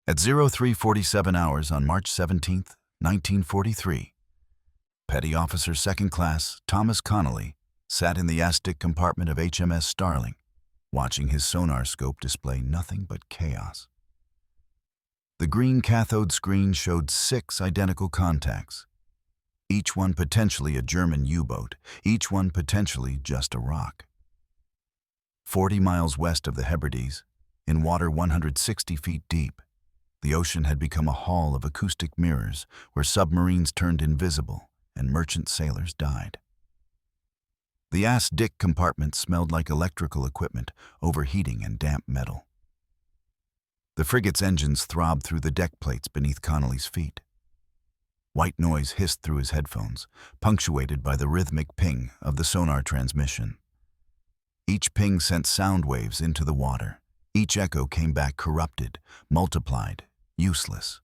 At 0347 hours on March 17, 1943, Petty Officer Second Class Thomas Connolly sat in the ASDIC compartment of HMS Starling, watching his sonar scope display nothing but chaos. The green cathode screen showed 6 identical contacts, each one potentially a German U-boat, each one potentially just a rock. 40 miles west of the Hebrides, in water 160 feet deep, the ocean had become a hall of acoustic mirrors where submarines turned invisible and merchant sailors died. The ASDIC compartment smelled like electrical equipment, overheating and damp metal. The frigate's engines throbbed through the deck plates beneath Connolly's feet. White noise hissed through his headphones, punctuated by the rhythmic ping of the sonar transmission. Each ping sent sound waves into the water. Each echo came back corrupted, multiplied, useless.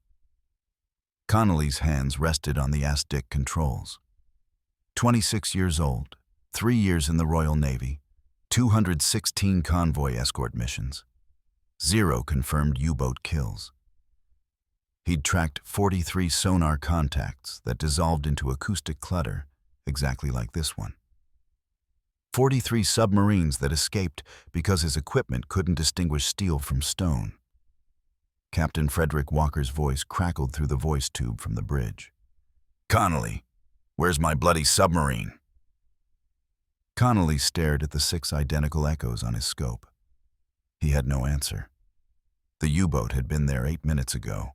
Connolly's hands rested on the ASDIC controls. 26 years old, 3 years in the Royal Navy, 216 convoy escort missions, 0 confirmed U-boat kills. He'd tracked 43 sonar contacts that dissolved into acoustic clutter, exactly like this one. 43 submarines that escaped because his equipment couldn't distinguish steel from stone. Captain Frederick Walker's voice crackled through the voice tube from the bridge. "Connolly, where's my bloody submarine?" Connolly stared at the 6 identical echoes on his scope. He had no answer. The U-boat had been there 8 minutes ago.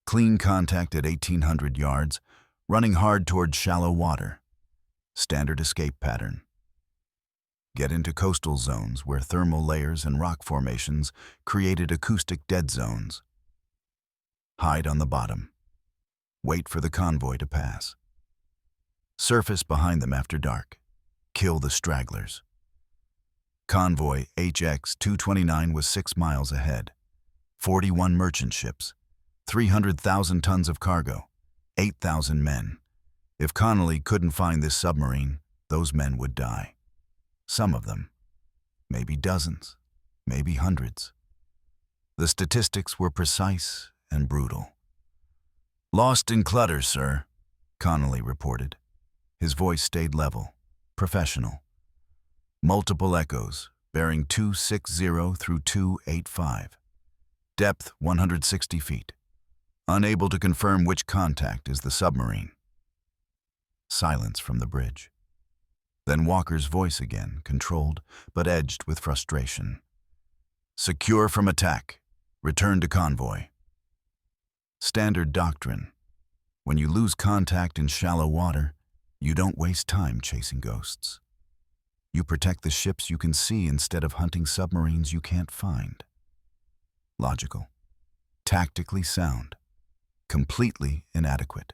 Clean contact at 1,800 yards, running hard toward shallow water. Standard escape pattern. Get into coastal zones where thermal layers and rock formations created acoustic dead zones. Hide on the bottom. Wait for the convoy to pass. Surface behind them after dark. Kill the stragglers. Convoy HX-229 was 6 miles ahead. 41 merchant ships, 300,000 tons of cargo, 8,000 men. If Connolly couldn't find this submarine, those men would die. Some of them, maybe dozens, maybe hundreds. The statistics were precise and brutal. "Lost in clutter, sir," Connolly reported. His voice stayed level, professional. Multiple echoes, bearing 260 through 285. Depth 160 feet. Unable to confirm which contact is the submarine. Silence from the bridge. Then Walker's voice again, controlled but edged with frustration. "Secure from attack. Return to convoy." Standard doctrine. When you lose contact in shallow water, you don't waste time chasing ghosts. You protect the ships you can see instead of hunting submarines you can't find. Logical. Tactically sound. Completely inadequate.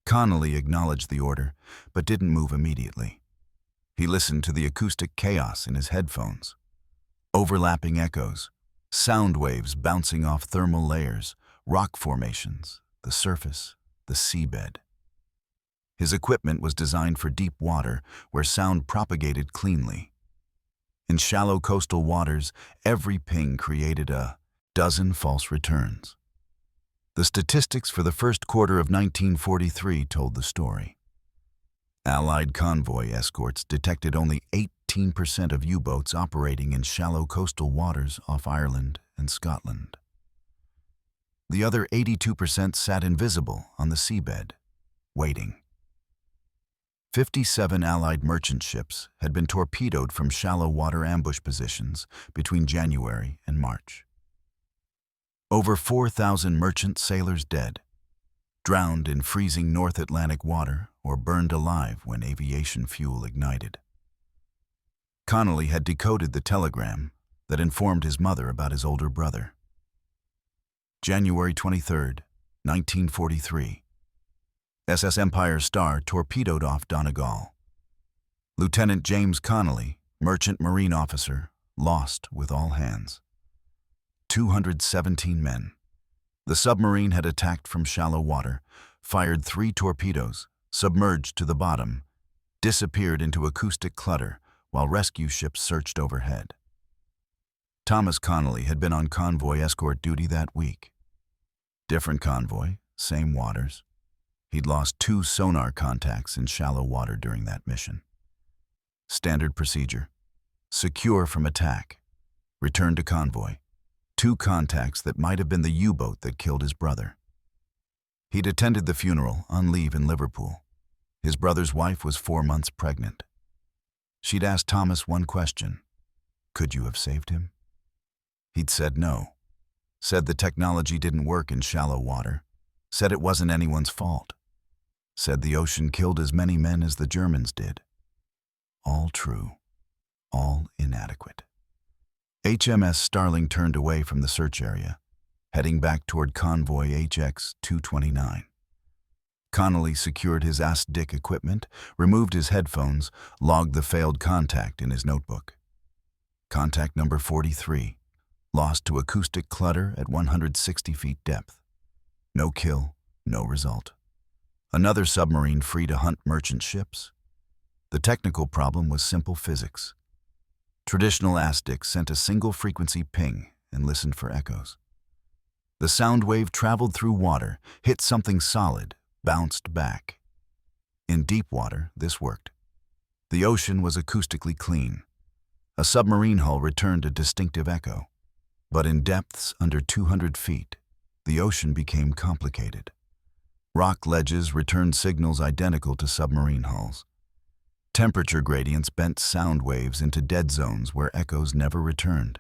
Connolly acknowledged the order, but didn't move immediately. He listened to the acoustic chaos in his headphones. Overlapping echoes, sound waves bouncing off thermal layers, rock formations, the surface, the seabed. His equipment was designed for deep water where sound propagated cleanly. In shallow coastal waters, every ping created a dozen false returns. The statistics for the first quarter of 1943 told the story. Allied convoy escorts detected only 18% of U-boats operating in shallow coastal waters off Ireland and Scotland. The other 82% sat invisible on the seabed, waiting. 57 Allied merchant ships had been torpedoed from shallow water ambush positions between January and March. Over 4,000 merchant sailors dead, drowned in freezing North Atlantic water or burned alive when aviation fuel ignited. Connolly had decoded the telegram that informed his mother about his older brother. January 23, 1943. SS Empire Star torpedoed off Donegal. Lieutenant James Connolly, merchant marine officer, lost with all hands. 217 men. The submarine had attacked from shallow water, fired 3 torpedoes, submerged to the bottom, disappeared into acoustic clutter while rescue ships searched overhead. Thomas Connolly had been on convoy escort duty that week. Different convoy, same waters. He'd lost 2 sonar contacts in shallow water during that mission. Standard procedure: secure from attack, return to convoy. 2 contacts that might have been the U-boat that killed his brother. He'd attended the funeral on leave in Liverpool. His brother's wife was 4 months pregnant. She'd asked Thomas one question: could you have saved him? He'd said no. Said the technology didn't work in shallow water. Said it wasn't anyone's fault. Said the ocean killed as many men as the Germans did. All true. All inadequate. HMS Starling turned away from the search area, heading back toward convoy HX-229. Connolly secured his ASDIC equipment, removed his headphones, logged the failed contact in his notebook. Contact number 43, lost to acoustic clutter at 160 feet depth. No kill, no result. Another submarine free to hunt merchant ships? The technical problem was simple physics. Traditional ASDIC sent a single frequency ping and listened for echoes. The sound wave traveled through water, hit something solid, bounced back. In deep water, this worked. The ocean was acoustically clean. A submarine hull returned a distinctive echo. But in depths under 200 feet, the ocean became complicated. Rock ledges returned signals identical to submarine hulls. Temperature gradients bent sound waves into dead zones where echoes never returned.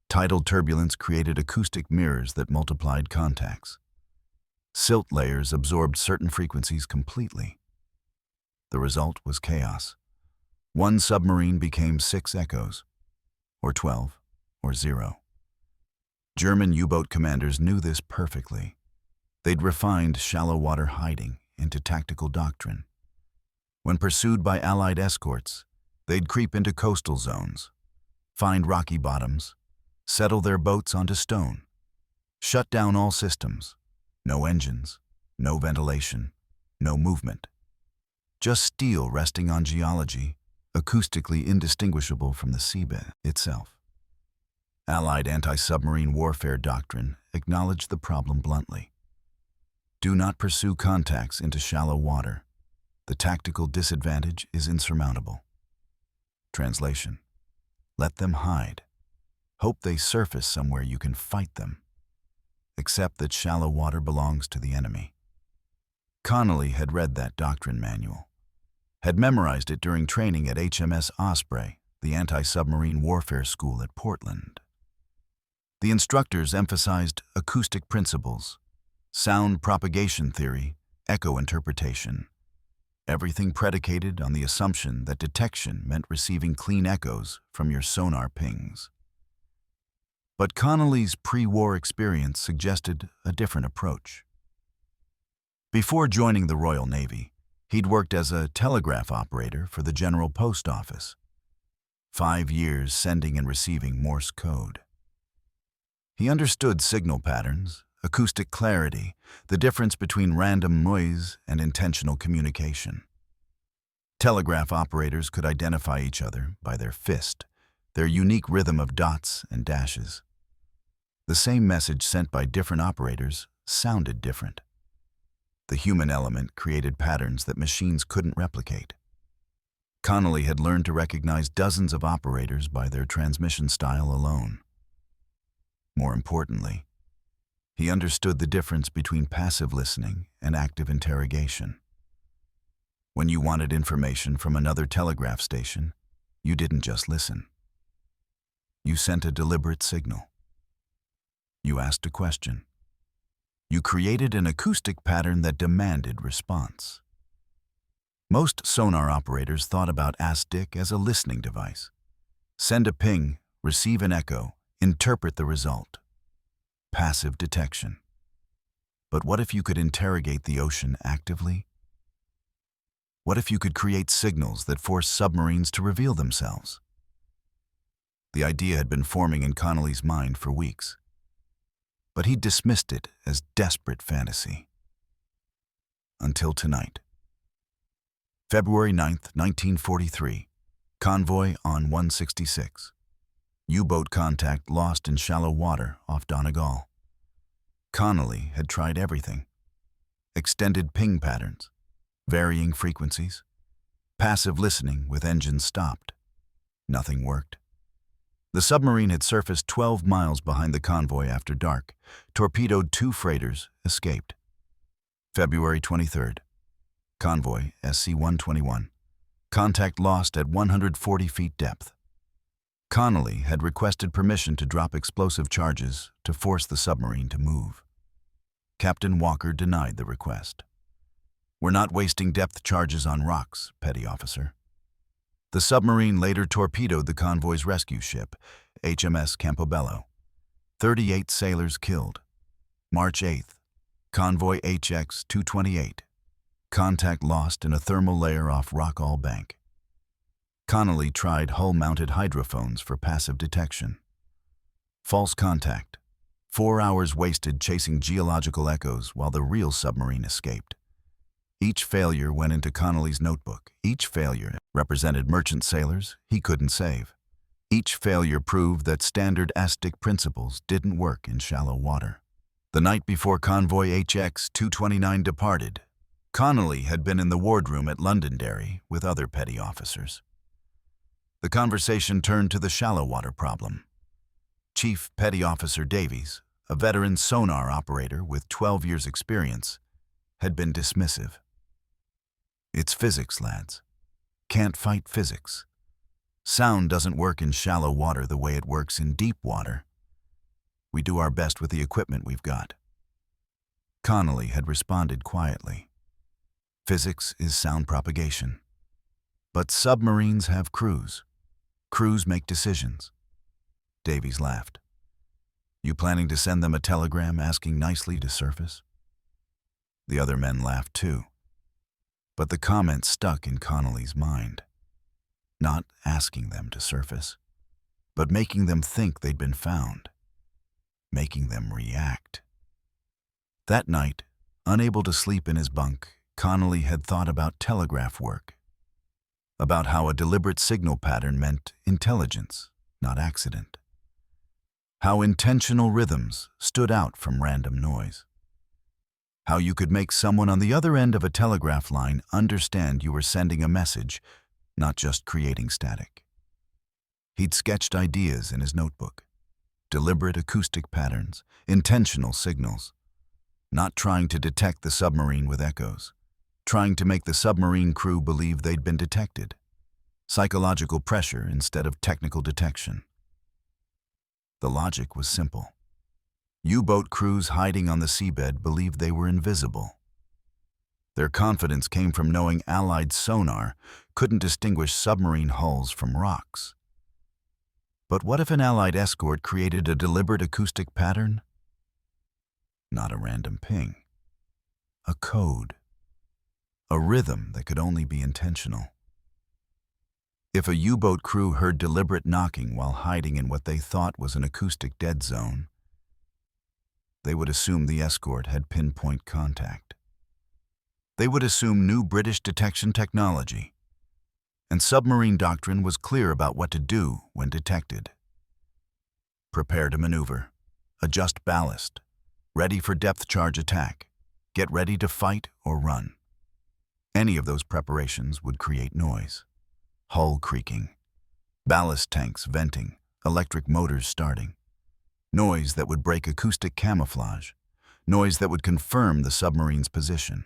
Tidal turbulence created acoustic mirrors that multiplied contacts. Silt layers absorbed certain frequencies completely. The result was chaos. One submarine became 6 echoes, or 12, or 0. German U-boat commanders knew this perfectly. They'd refined shallow water hiding into tactical doctrine. When pursued by Allied escorts, they'd creep into coastal zones, find rocky bottoms, settle their boats onto stone, shut down all systems. No engines, no ventilation, no movement. Just steel resting on geology, acoustically indistinguishable from the seabed itself. Allied anti-submarine warfare doctrine acknowledged the problem bluntly. Do not pursue contacts into shallow water. The tactical disadvantage is insurmountable. Translation: let them hide. Hope they surface somewhere you can fight them. Accept that shallow water belongs to the enemy. Connolly had read that doctrine manual, had memorized it during training at HMS Osprey, the anti-submarine warfare school at Portland. The instructors emphasized acoustic principles, sound propagation theory, echo interpretation, everything predicated on the assumption that detection meant receiving clean echoes from your sonar pings. But Connolly's pre-war experience suggested a different approach. Before joining the Royal Navy, he'd worked as a telegraph operator for the General Post Office. 5 years sending and receiving Morse code. He understood signal patterns, acoustic clarity, the difference between random noise and intentional communication. Telegraph operators could identify each other by their fist, their unique rhythm of dots and dashes. The same message sent by different operators sounded different. The human element created patterns that machines couldn't replicate. Connolly had learned to recognize dozens of operators by their transmission style alone. More importantly, he understood the difference between passive listening and active interrogation. When you wanted information from another telegraph station, you didn't just listen. You sent a deliberate signal. You asked a question. You created an acoustic pattern that demanded response. Most sonar operators thought about ASDIC as a listening device. Send a ping, receive an echo, interpret the result. Passive detection. But what if you could interrogate the ocean actively? What if you could create signals that force submarines to reveal themselves? The idea had been forming in Connolly's mind for weeks, but he dismissed it as desperate fantasy. Until tonight. February 9th, 1943, convoy on 166. U-boat contact lost in shallow water off Donegal. Connolly had tried everything. Extended ping patterns, varying frequencies, passive listening with engines stopped. Nothing worked. The submarine had surfaced 12 miles behind the convoy after dark, torpedoed 2 freighters, escaped. February 23rd. Convoy SC-121. Contact lost at 140 feet depth. Connolly had requested permission to drop explosive charges to force the submarine to move. Captain Walker denied the request. "We're not wasting depth charges on rocks, Petty Officer." The submarine later torpedoed the convoy's rescue ship, HMS Campobello. 38 sailors killed. March 8th. Convoy HX-228. Contact lost in a thermal layer off Rockall Bank. Connolly tried hull-mounted hydrophones for passive detection. False contact. 4 hours wasted chasing geological echoes while the real submarine escaped. Each failure went into Connolly's notebook. Each failure represented merchant sailors he couldn't save. Each failure proved that standard ASDIC principles didn't work in shallow water. The night before Convoy HX-229 departed, Connolly had been in the wardroom at Londonderry with other petty officers. The conversation turned to the shallow water problem. Chief Petty Officer Davies, a veteran sonar operator with 12 years' experience, had been dismissive. "It's physics, lads. Can't fight physics. Sound doesn't work in shallow water the way it works in deep water. We do our best with the equipment we've got." Connolly had responded quietly. "Physics is sound propagation. But submarines have crews. Crews make decisions." Davies laughed. "You planning to send them a telegram asking nicely to surface?" The other men laughed too. But the comment stuck in Connolly's mind. Not asking them to surface, but making them think they'd been found. Making them react. That night, unable to sleep in his bunk, Connolly had thought about telegraph work. About how a deliberate signal pattern meant intelligence, not accident. How intentional rhythms stood out from random noise. How you could make someone on the other end of a telegraph line understand you were sending a message, not just creating static. He'd sketched ideas in his notebook. Deliberate acoustic patterns, intentional signals. Not trying to detect the submarine with echoes. Trying to make the submarine crew believe they'd been detected. Psychological pressure instead of technical detection. The logic was simple. U-boat crews hiding on the seabed believed they were invisible. Their confidence came from knowing Allied sonar couldn't distinguish submarine hulls from rocks. But what if an Allied escort created a deliberate acoustic pattern? Not a random ping. A code. A rhythm that could only be intentional. If a U-boat crew heard deliberate knocking while hiding in what they thought was an acoustic dead zone, they would assume the escort had pinpoint contact. They would assume new British detection technology. And submarine doctrine was clear about what to do when detected. Prepare to maneuver. Adjust ballast. Ready for depth charge attack. Get ready to fight or run. Any of those preparations would create noise. Hull creaking. Ballast tanks venting. Electric motors starting. Noise that would break acoustic camouflage. Noise that would confirm the submarine's position.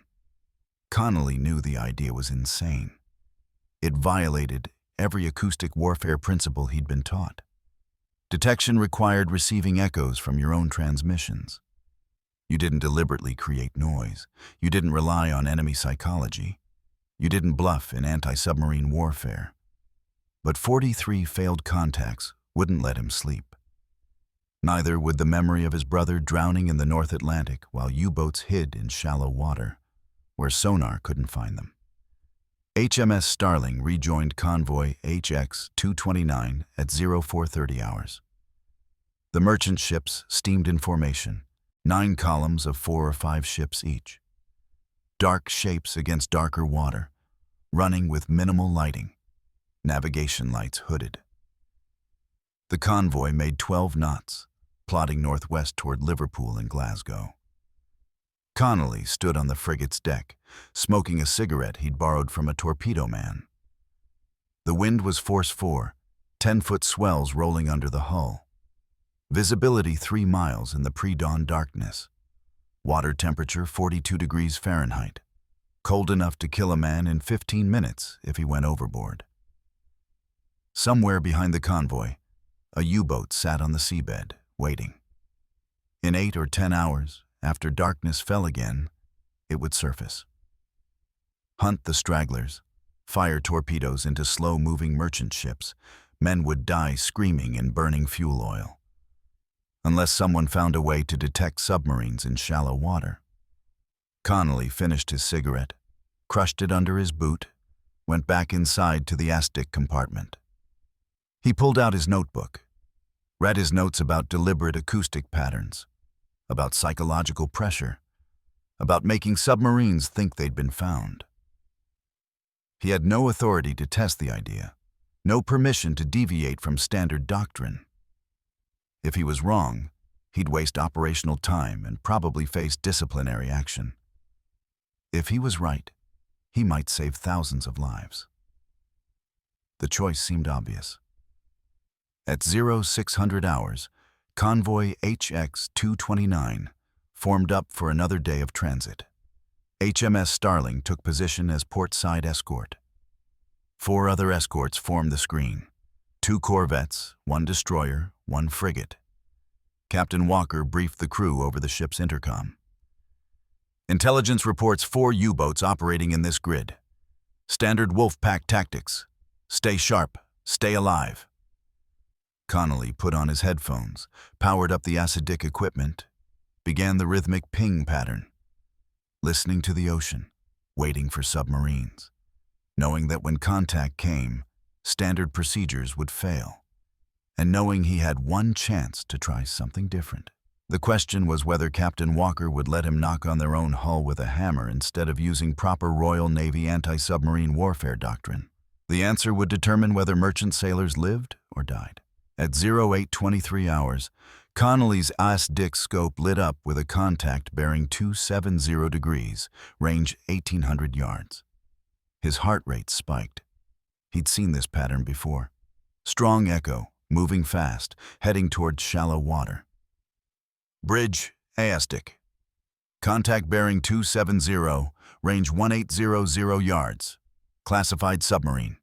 Connolly knew the idea was insane. It violated every acoustic warfare principle he'd been taught. Detection required receiving echoes from your own transmissions. You didn't deliberately create noise. You didn't rely on enemy psychology. You didn't bluff in anti-submarine warfare. But 43 failed contacts wouldn't let him sleep. Neither would the memory of his brother drowning in the North Atlantic while U-boats hid in shallow water, where sonar couldn't find them. HMS Starling rejoined convoy HX-229 at 0430 hours. The merchant ships steamed in formation, 9 columns of 4 or 5 ships each. Dark shapes against darker water, running with minimal lighting, navigation lights hooded. The convoy made 12 knots, plodding northwest toward Liverpool and Glasgow. Connolly stood on the frigate's deck, smoking a cigarette he'd borrowed from a torpedo man. The wind was force 4, 10-foot swells rolling under the hull. Visibility 3 miles in the pre-dawn darkness. Water temperature 42 degrees Fahrenheit. Cold enough to kill a man in 15 minutes if he went overboard. Somewhere behind the convoy, a U-boat sat on the seabed, waiting. In 8 or 10 hours, after darkness fell again, it would surface. Hunt the stragglers, fire torpedoes into slow-moving merchant ships. Men would die screaming in burning fuel oil. Unless someone found a way to detect submarines in shallow water. Connolly finished his cigarette, crushed it under his boot, went back inside to the ASDIC compartment. He pulled out his notebook, read his notes about deliberate acoustic patterns, about psychological pressure, about making submarines think they'd been found. He had no authority to test the idea, no permission to deviate from standard doctrine. If he was wrong, he'd waste operational time and probably face disciplinary action. If he was right, he might save thousands of lives. The choice seemed obvious. At 0600 hours, convoy HX-229 formed up for another day of transit. HMS Starling took position as portside escort. 4 other escorts formed the screen. 2 corvettes, 1 destroyer, 1 frigate. Captain Walker briefed the crew over the ship's intercom. Intelligence reports 4 U-boats operating in this grid. Standard Wolfpack tactics. Stay sharp, stay alive. Connolly put on his headphones, powered up the ASDIC equipment, began the rhythmic ping pattern, listening to the ocean, waiting for submarines, knowing that when contact came, standard procedures would fail, and knowing he had one chance to try something different. The question was whether Captain Walker would let him knock on their own hull with a hammer instead of using proper Royal Navy anti-submarine warfare doctrine. The answer would determine whether merchant sailors lived or died. At 0823 hours, Connolly's ASDIC scope lit up with a contact bearing 270 degrees, range 1,800 yards. His heart rate spiked. He'd seen this pattern before. Strong echo, moving fast, heading towards shallow water. Bridge, ASDIC. Contact bearing 270, range 1,800 yards. Classified submarine.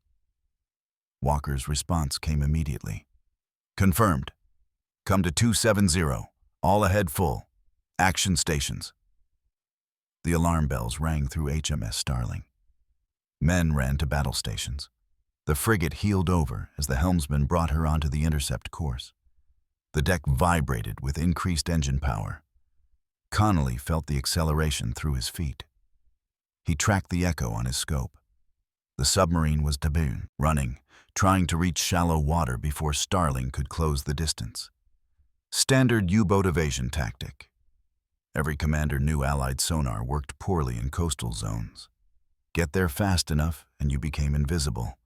Walker's response came immediately. Confirmed. Come to 270, all ahead full. Action stations. The alarm bells rang through HMS Starling. Men ran to battle stations. The frigate heeled over as the helmsman brought her onto the intercept course. The deck vibrated with increased engine power. Connolly felt the acceleration through his feet. He tracked the echo on his scope. The submarine was Tabun, running, trying to reach shallow water before Starling could close the distance. Standard U-boat evasion tactic. Every commander knew Allied sonar worked poorly in coastal zones. Get there fast enough and you became invisible.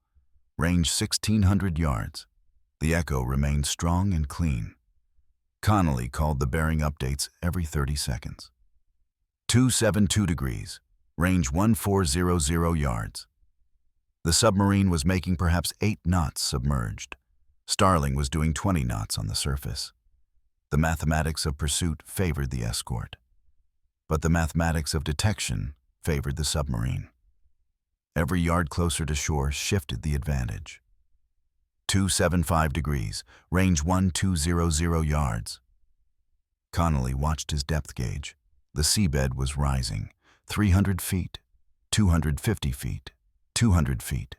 Range 1,600 yards. The echo remained strong and clean. Connolly called the bearing updates every 30 seconds. 272 degrees, range 1,400 yards. The submarine was making perhaps 8 knots submerged. Starling was doing 20 knots on the surface. The mathematics of pursuit favored the escort, but the mathematics of detection favored the submarine. Every yard closer to shore shifted the advantage. 275 degrees, range 1,200 yards. Connolly watched his depth gauge. The seabed was rising, 300 feet, 250 feet, 200 feet.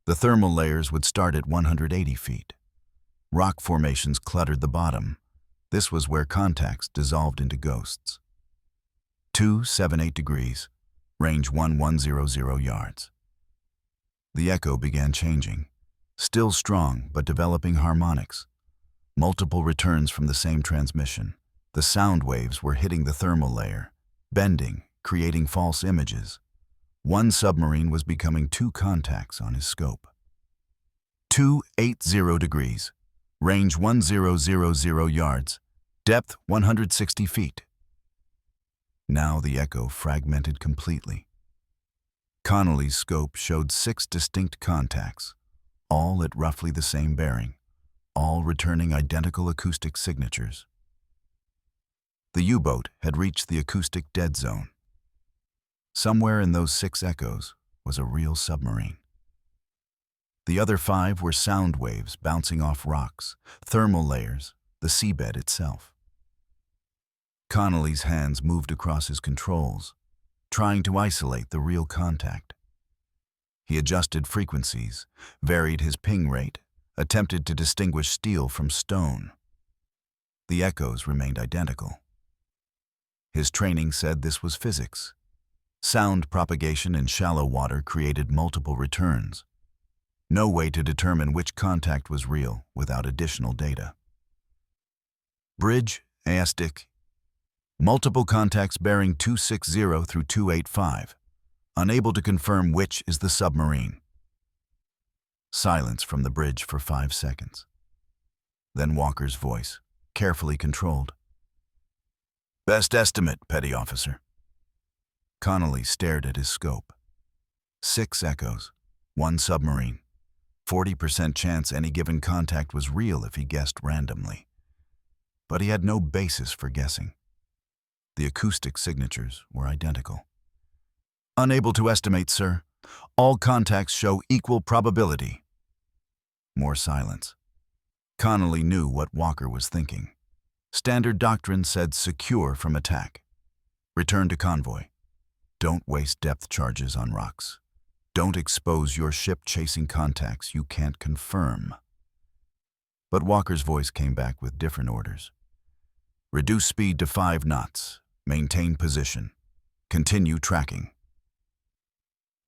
The thermal layers would start at 180 feet. Rock formations cluttered the bottom. This was where contacts dissolved into ghosts. 278 degrees, range 1,100 yards. The echo began changing, still strong but developing harmonics. Multiple returns from the same transmission. The sound waves were hitting the thermal layer, bending, creating false images. One submarine was becoming 2 contacts on his scope. 280 degrees, Range 1000 yards. Depth 160 feet. Now the echo fragmented completely. Connolly's scope showed 6 distinct contacts, all at roughly the same bearing, all returning identical acoustic signatures. The U-boat had reached the acoustic dead zone. Somewhere in those 6 echoes was a real submarine. The other 5 were sound waves bouncing off rocks, thermal layers, the seabed itself. Connolly's hands moved across his controls, trying to isolate the real contact. He adjusted frequencies, varied his ping rate, attempted to distinguish steel from stone. The echoes remained identical. His training said this was physics. Sound propagation in shallow water created multiple returns. No way to determine which contact was real without additional data. Bridge, ASDIC. Multiple contacts bearing 260 through 285. Unable to confirm which is the submarine. Silence from the bridge for 5 seconds. Then Walker's voice, carefully controlled. Best estimate, Petty Officer. Connolly stared at his scope. 6 echoes, 1 submarine. 40% chance any given contact was real if he guessed randomly. But he had no basis for guessing. The acoustic signatures were identical. Unable to estimate, sir. All contacts show equal probability. More silence. Connolly knew what Walker was thinking. Standard doctrine said secure from attack. Return to convoy. Don't waste depth charges on rocks. Don't expose your ship chasing contacts you can't confirm. But Walker's voice came back with different orders. Reduce speed to 5 knots. Maintain position. Continue tracking.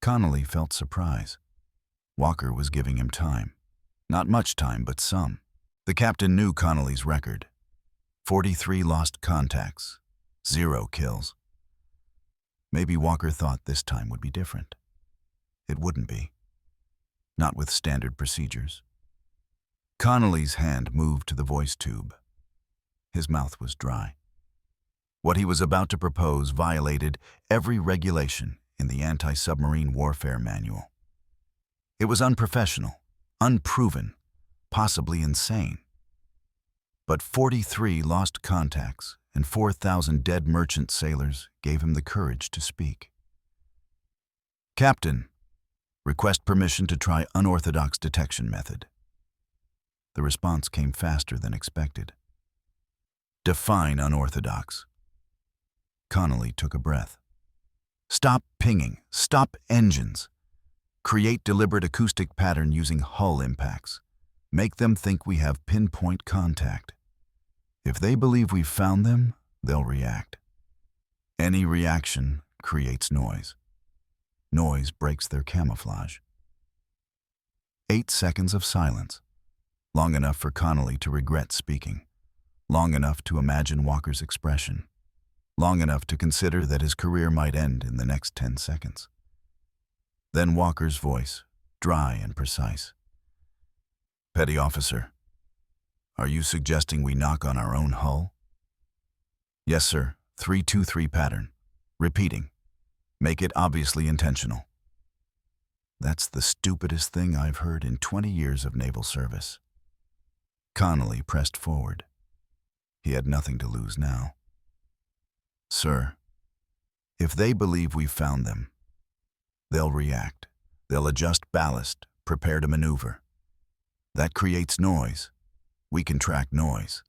Connolly felt surprise. Walker was giving him time. Not much time, but some. The captain knew Connolly's record. 43 lost contacts. 0 kills. Maybe Walker thought this time would be different. It wouldn't be. Not with standard procedures. Connolly's hand moved to the voice tube. His mouth was dry. What he was about to propose violated every regulation in the anti-submarine warfare manual. It was unprofessional, unproven, possibly insane. But 43 lost contacts and 4,000 dead merchant sailors gave him the courage to speak. Captain, request permission to try unorthodox detection method. The response came faster than expected. Define unorthodox. Connolly took a breath. Stop pinging. Stop engines. Create deliberate acoustic pattern using hull impacts. Make them think we have pinpoint contact. If they believe we've found them, they'll react. Any reaction creates noise. Noise breaks their camouflage. 8 seconds of silence. Long enough for Connolly to regret speaking. Long enough to imagine Walker's expression. Long enough to consider that his career might end in the next 10 seconds. Then Walker's voice, dry and precise. Petty Officer, are you suggesting we knock on our own hull? Yes, sir. 3-2-3 pattern. Repeating. Make it obviously intentional. That's the stupidest thing I've heard in 20 years of naval service. Connolly pressed forward. He had nothing to lose now. Sir, if they believe we've found them, they'll react. They'll adjust ballast, prepare to maneuver. That creates noise. We can track noise.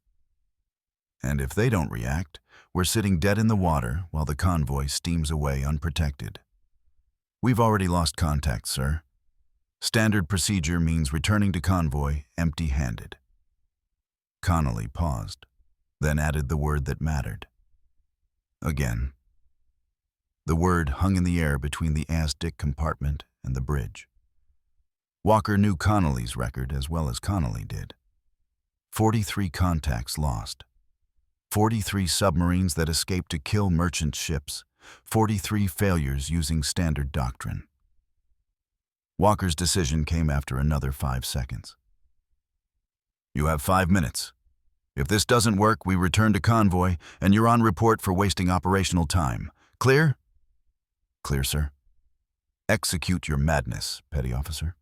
And if they don't react, we're sitting dead in the water while the convoy steams away unprotected. We've already lost contact, sir. Standard procedure means returning to convoy empty-handed. Connolly paused, then added the word that mattered. Again. The word hung in the air between the ASDIC compartment and the bridge. Walker knew Connolly's record as well as Connolly did. 43 contacts lost. 43 submarines that escaped to kill merchant ships. 43 failures using standard doctrine. Walker's decision came after another 5 seconds. You have 5 minutes. If this doesn't work, we return to convoy, and you're on report for wasting operational time. Clear? Clear, sir. Execute your madness, Petty Officer.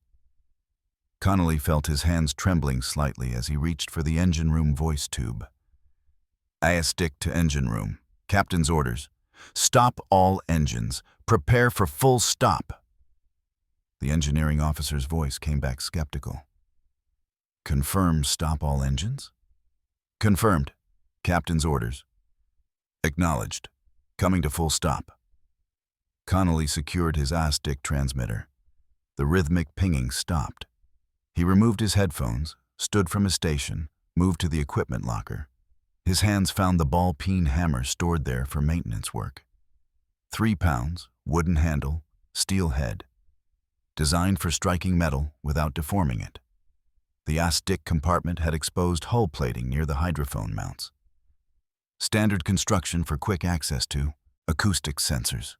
Connolly felt his hands trembling slightly as he reached for the engine room voice tube. ASDIC to engine room. Captain's orders. Stop all engines. Prepare for full stop. The engineering officer's voice came back skeptical. Confirm stop all engines? Confirmed. Captain's orders. Acknowledged. Coming to full stop. Connolly secured his ASDIC transmitter. The rhythmic pinging stopped. He removed his headphones, stood from his station, moved to the equipment locker. His hands found the ball-peen hammer stored there for maintenance work. 3 pounds, wooden handle, steel head. Designed for striking metal without deforming it. The ASDIC compartment had exposed hull plating near the hydrophone mounts. Standard construction for quick access to acoustic sensors.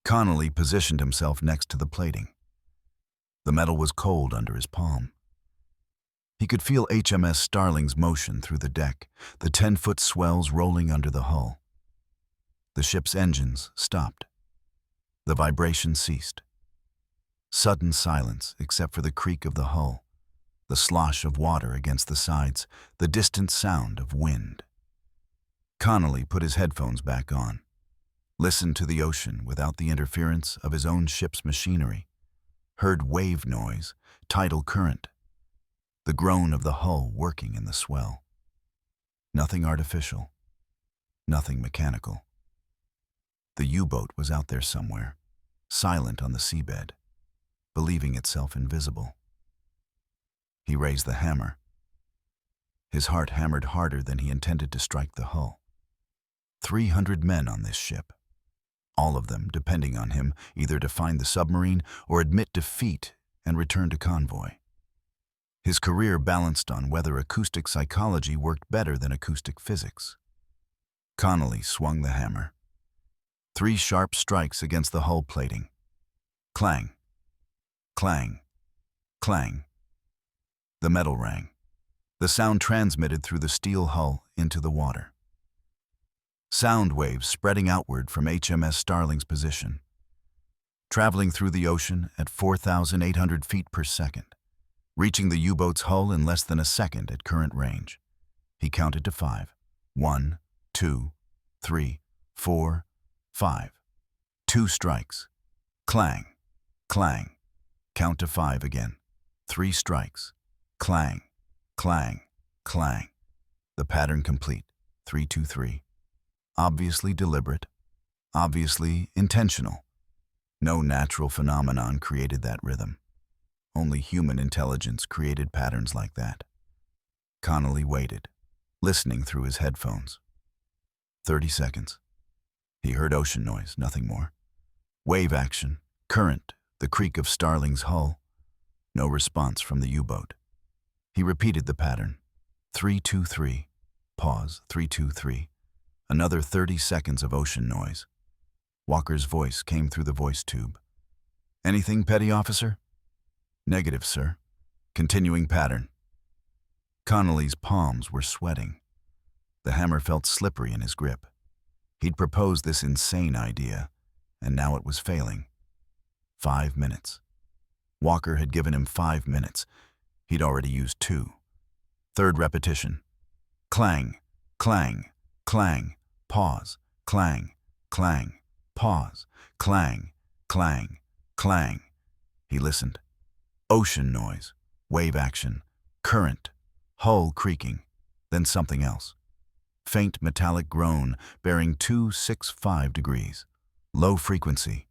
Connolly positioned himself next to the plating. The metal was cold under his palm. He could feel HMS Starling's motion through the deck, the 10-foot swells rolling under the hull. The ship's engines stopped. The vibration ceased. Sudden silence except for the creak of the hull, the slosh of water against the sides, the distant sound of wind. Connolly put his headphones back on, listened to the ocean without the interference of his own ship's machinery, heard wave noise, tidal current, the groan of the hull working in the swell. Nothing artificial, nothing mechanical. The U-boat was out there somewhere, silent on the seabed, believing itself invisible. He raised the hammer. His heart hammered harder than he intended to strike the hull. 300 men on this ship, all of them depending on him either to find the submarine or admit defeat and return to convoy. His career balanced on whether acoustic psychology worked better than acoustic physics. Connolly swung the hammer. 3 sharp strikes against the hull plating. Clang, clang, clang. The metal rang. The sound transmitted through the steel hull into the water. Sound waves spreading outward from HMS Starling's position, traveling through the ocean at 4,800 feet per second, reaching the U-boat's hull in less than a second at current range. He counted to 5. 1, 2, 3, 4, 5. 2 strikes. Clang, clang. Count to 5 again. 3 strikes. Clang, clang, clang. The pattern complete. 3, 2, 3. Obviously deliberate. Obviously intentional. No natural phenomenon created that rhythm. Only human intelligence created patterns like that. Connolly waited, listening through his headphones. 30 seconds. He heard ocean noise, nothing more. Wave action, current, the creak of Starling's hull. No response from the U-boat. He repeated the pattern. 3, 2, 3. Pause. 3, 2, 3. Another 30 seconds of ocean noise. Walker's voice came through the voice tube. Anything, Petty Officer? Negative, sir. Continuing pattern. Connolly's palms were sweating. The hammer felt slippery in his grip. He'd proposed this insane idea, and now it was failing. 5 minutes. Walker had given him 5 minutes. He'd already used 2. Third repetition. Clang, clang, clang, pause, clang, clang, pause, clang, clang, clang. He listened. Ocean noise, wave action, current, hull creaking, then something else. Faint metallic groan bearing 265 degrees. Low frequency.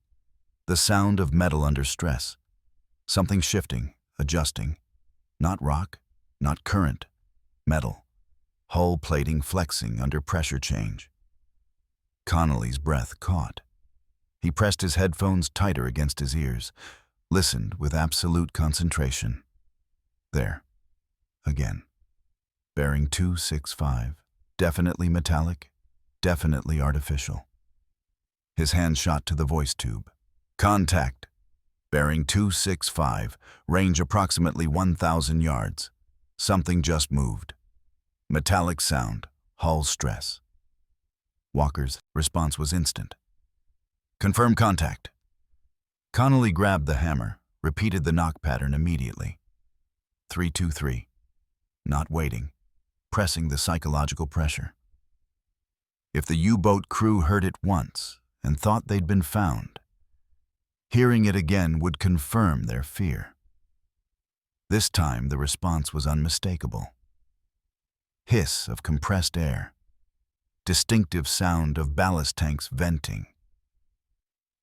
The sound of metal under stress. Something shifting, adjusting. Not rock, not current. Metal. Hull plating flexing under pressure change. Connolly's breath caught. He pressed his headphones tighter against his ears, listened with absolute concentration. There. Again. Bearing 265. Definitely metallic, definitely artificial. His hand shot to the voice tube. Contact. Bearing 265, range approximately 1,000 yards. Something just moved. Metallic sound, hull stress. Walker's response was instant. Confirm contact. Connolly grabbed the hammer, repeated the knock pattern immediately. 323. Not waiting, pressing the psychological pressure. If the U-boat crew heard it once and thought they'd been found, hearing it again would confirm their fear. This time the response was unmistakable. Hiss of compressed air, distinctive sound of ballast tanks venting.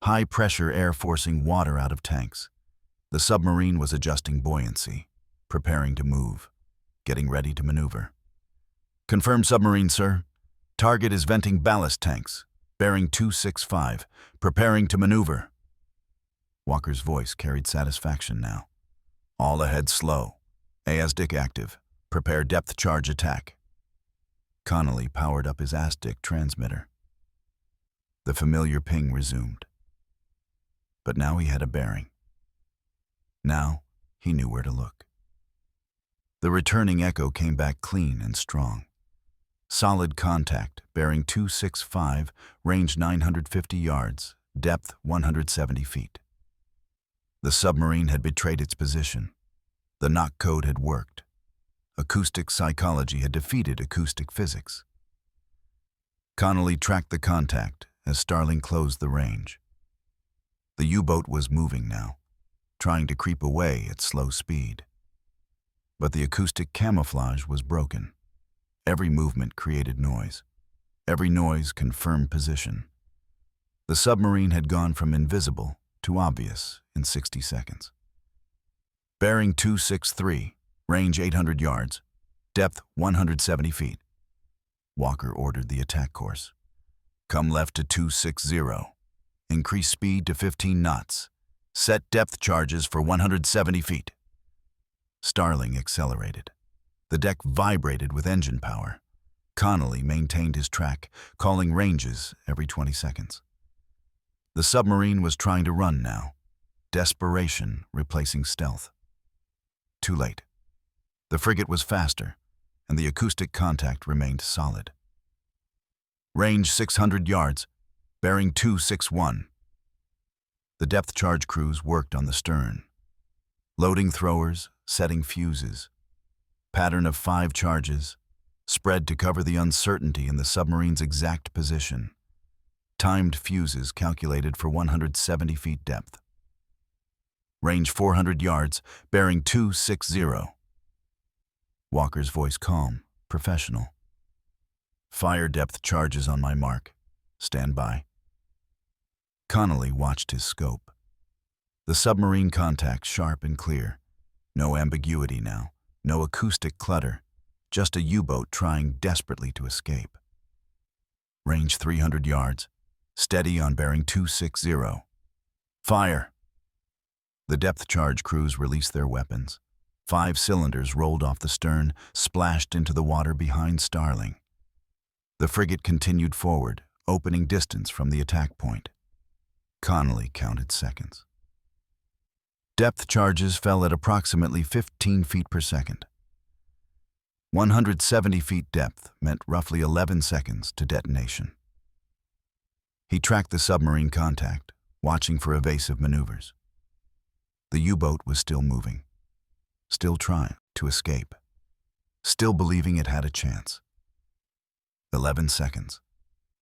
High-pressure air forcing water out of tanks. The submarine was adjusting buoyancy, preparing to move, getting ready to maneuver. Confirm submarine, sir. Target is venting ballast tanks, bearing 265, preparing to maneuver. Walker's voice carried satisfaction now. All ahead slow. ASDIC active. Prepare depth charge attack. Connolly powered up his ASDIC transmitter. The familiar ping resumed. But now he had a bearing. Now he knew where to look. The returning echo came back clean and strong. Solid contact, bearing 265, range 950 yards, depth 170 feet. The submarine had betrayed its position. The knock code had worked. Acoustic psychology had defeated acoustic physics. Connolly tracked the contact as Starling closed the range. The U-boat was moving now, trying to creep away at slow speed. But the acoustic camouflage was broken. Every movement created noise. Every noise confirmed position. The submarine had gone from invisible to obvious in 60 seconds. Bearing 263, range 800 yards, depth 170 feet. Walker ordered the attack course. Come left to 260. Increase speed to 15 knots. Set depth charges for 170 feet. Starling accelerated. The deck vibrated with engine power. Connolly maintained his track, calling ranges every 20 seconds. The submarine was trying to run now, desperation replacing stealth. Too late. The frigate was faster, and the acoustic contact remained solid. Range 600 yards, bearing 261. The depth charge crews worked on the stern. Loading throwers, setting fuses. Pattern of 5 charges, spread to cover the uncertainty in the submarine's exact position. Timed fuses calculated for 170 feet depth. Range 400 yards, bearing 260. Walker's voice calm, professional. Fire depth charges on my mark. Stand by. Connolly watched his scope. The submarine contact sharp and clear. No ambiguity now. No acoustic clutter, just a U-boat trying desperately to escape. Range 300 yards, steady on bearing 260. Fire! The depth charge crews released their weapons. 5 cylinders rolled off the stern, splashed into the water behind Starling. The frigate continued forward, opening distance from the attack point. Connolly counted seconds. Depth charges fell at approximately 15 feet per second. 170 feet depth meant roughly 11 seconds to detonation. He tracked the submarine contact, watching for evasive maneuvers. The U-boat was still moving, still trying to escape, still believing it had a chance. 11 seconds.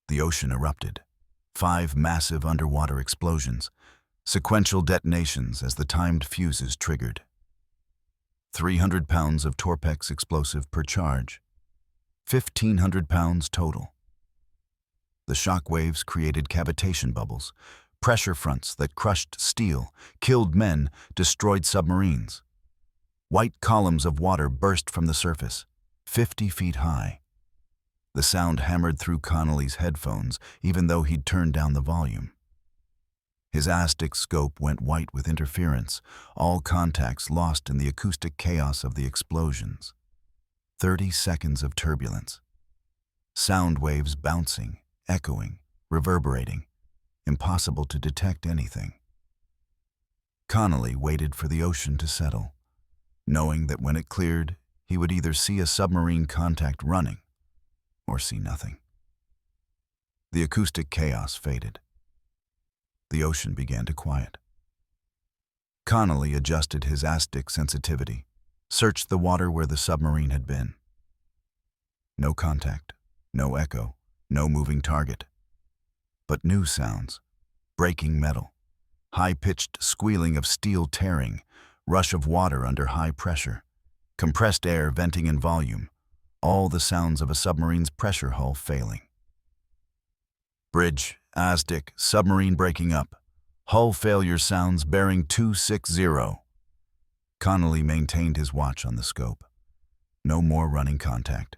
The ocean erupted. 5 massive underwater explosions. Sequential detonations as the timed fuses triggered. 300 pounds of Torpex explosive per charge. 1,500 pounds total. The shock waves created cavitation bubbles, pressure fronts that crushed steel, killed men, destroyed submarines. White columns of water burst from the surface, 50 feet high. The sound hammered through Connolly's headphones, even though he'd turned down the volume. His ASDIC scope went white with interference, all contacts lost in the acoustic chaos of the explosions. 30 seconds of turbulence. Sound waves bouncing, echoing, reverberating. Impossible to detect anything. Connolly waited for the ocean to settle, knowing that when it cleared, he would either see a submarine contact running or see nothing. The acoustic chaos faded. The ocean began to quiet. Connolly adjusted his ASDIC sensitivity, searched the water where the submarine had been. No contact, no echo, no moving target. But new sounds: breaking metal, high-pitched squealing of steel tearing, rush of water under high pressure, compressed air venting in volume, all the sounds of a submarine's pressure hull failing. Bridge, ASDIC, submarine breaking up, hull failure sounds bearing 260. Connolly maintained his watch on the scope. No more running contact,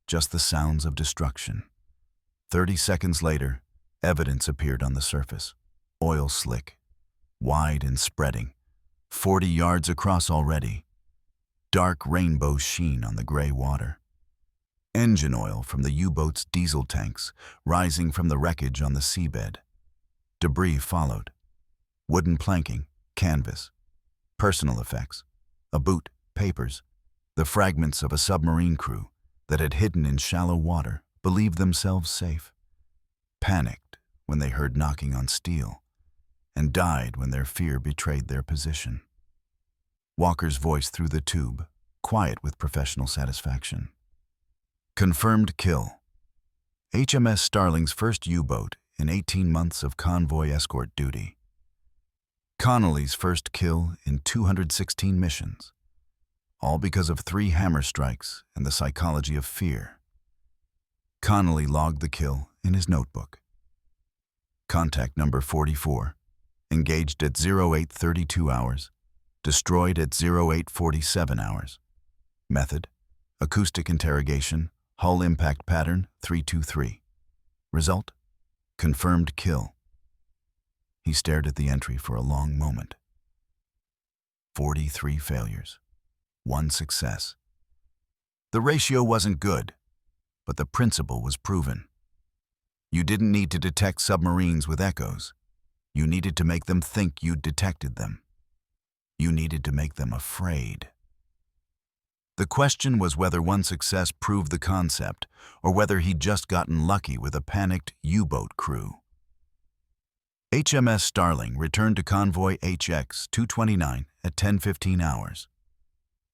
just the sounds of destruction. 30 seconds later, evidence appeared on the surface. Oil slick, wide and spreading, 40 yards across already. Dark rainbow sheen on the gray water. Engine oil from the U-boat's diesel tanks rising from the wreckage on the seabed. Debris followed. Wooden planking, canvas, personal effects, a boot, papers, the fragments of a submarine crew that had hidden in shallow water believed themselves safe, panicked when they heard knocking on steel, and died when their fear betrayed their position. Walker's voice through the tube, quiet with professional satisfaction. Confirmed kill. HMS Starling's first U-boat in 18 months of convoy escort duty. Connolly's first kill in 216 missions, all because of 3 hammer strikes and the psychology of fear. Connolly logged the kill in his notebook. Contact number 44, engaged at 0832 hours, destroyed at 0847 hours. Method: acoustic interrogation, hull impact pattern 323. Result: confirmed kill. He stared at the entry for a long moment. 43 failures, 1 success. The ratio wasn't good, but the principle was proven. You didn't need to detect submarines with echoes. You needed to make them think you'd detected them. You needed to make them afraid. The question was whether 1 success proved the concept, or whether he'd just gotten lucky with a panicked U-boat crew. HMS Starling returned to convoy HX 229 at 10:15 hours.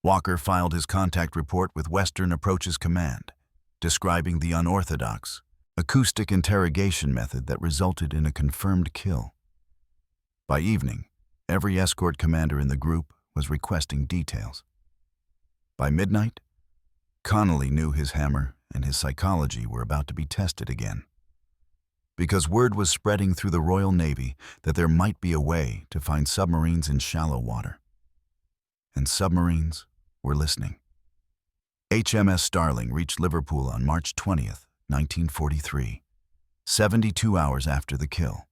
Walker filed his contact report with Western Approaches Command, describing the unorthodox, acoustic interrogation method that resulted in a confirmed kill. By evening, every escort commander in the group was requesting details. By midnight, Connolly knew his hammer and his psychology were about to be tested again, because word was spreading through the Royal Navy that there might be a way to find submarines in shallow water. And submarines were listening. HMS Starling reached Liverpool on March 20th, 1943, 72 hours after the kill.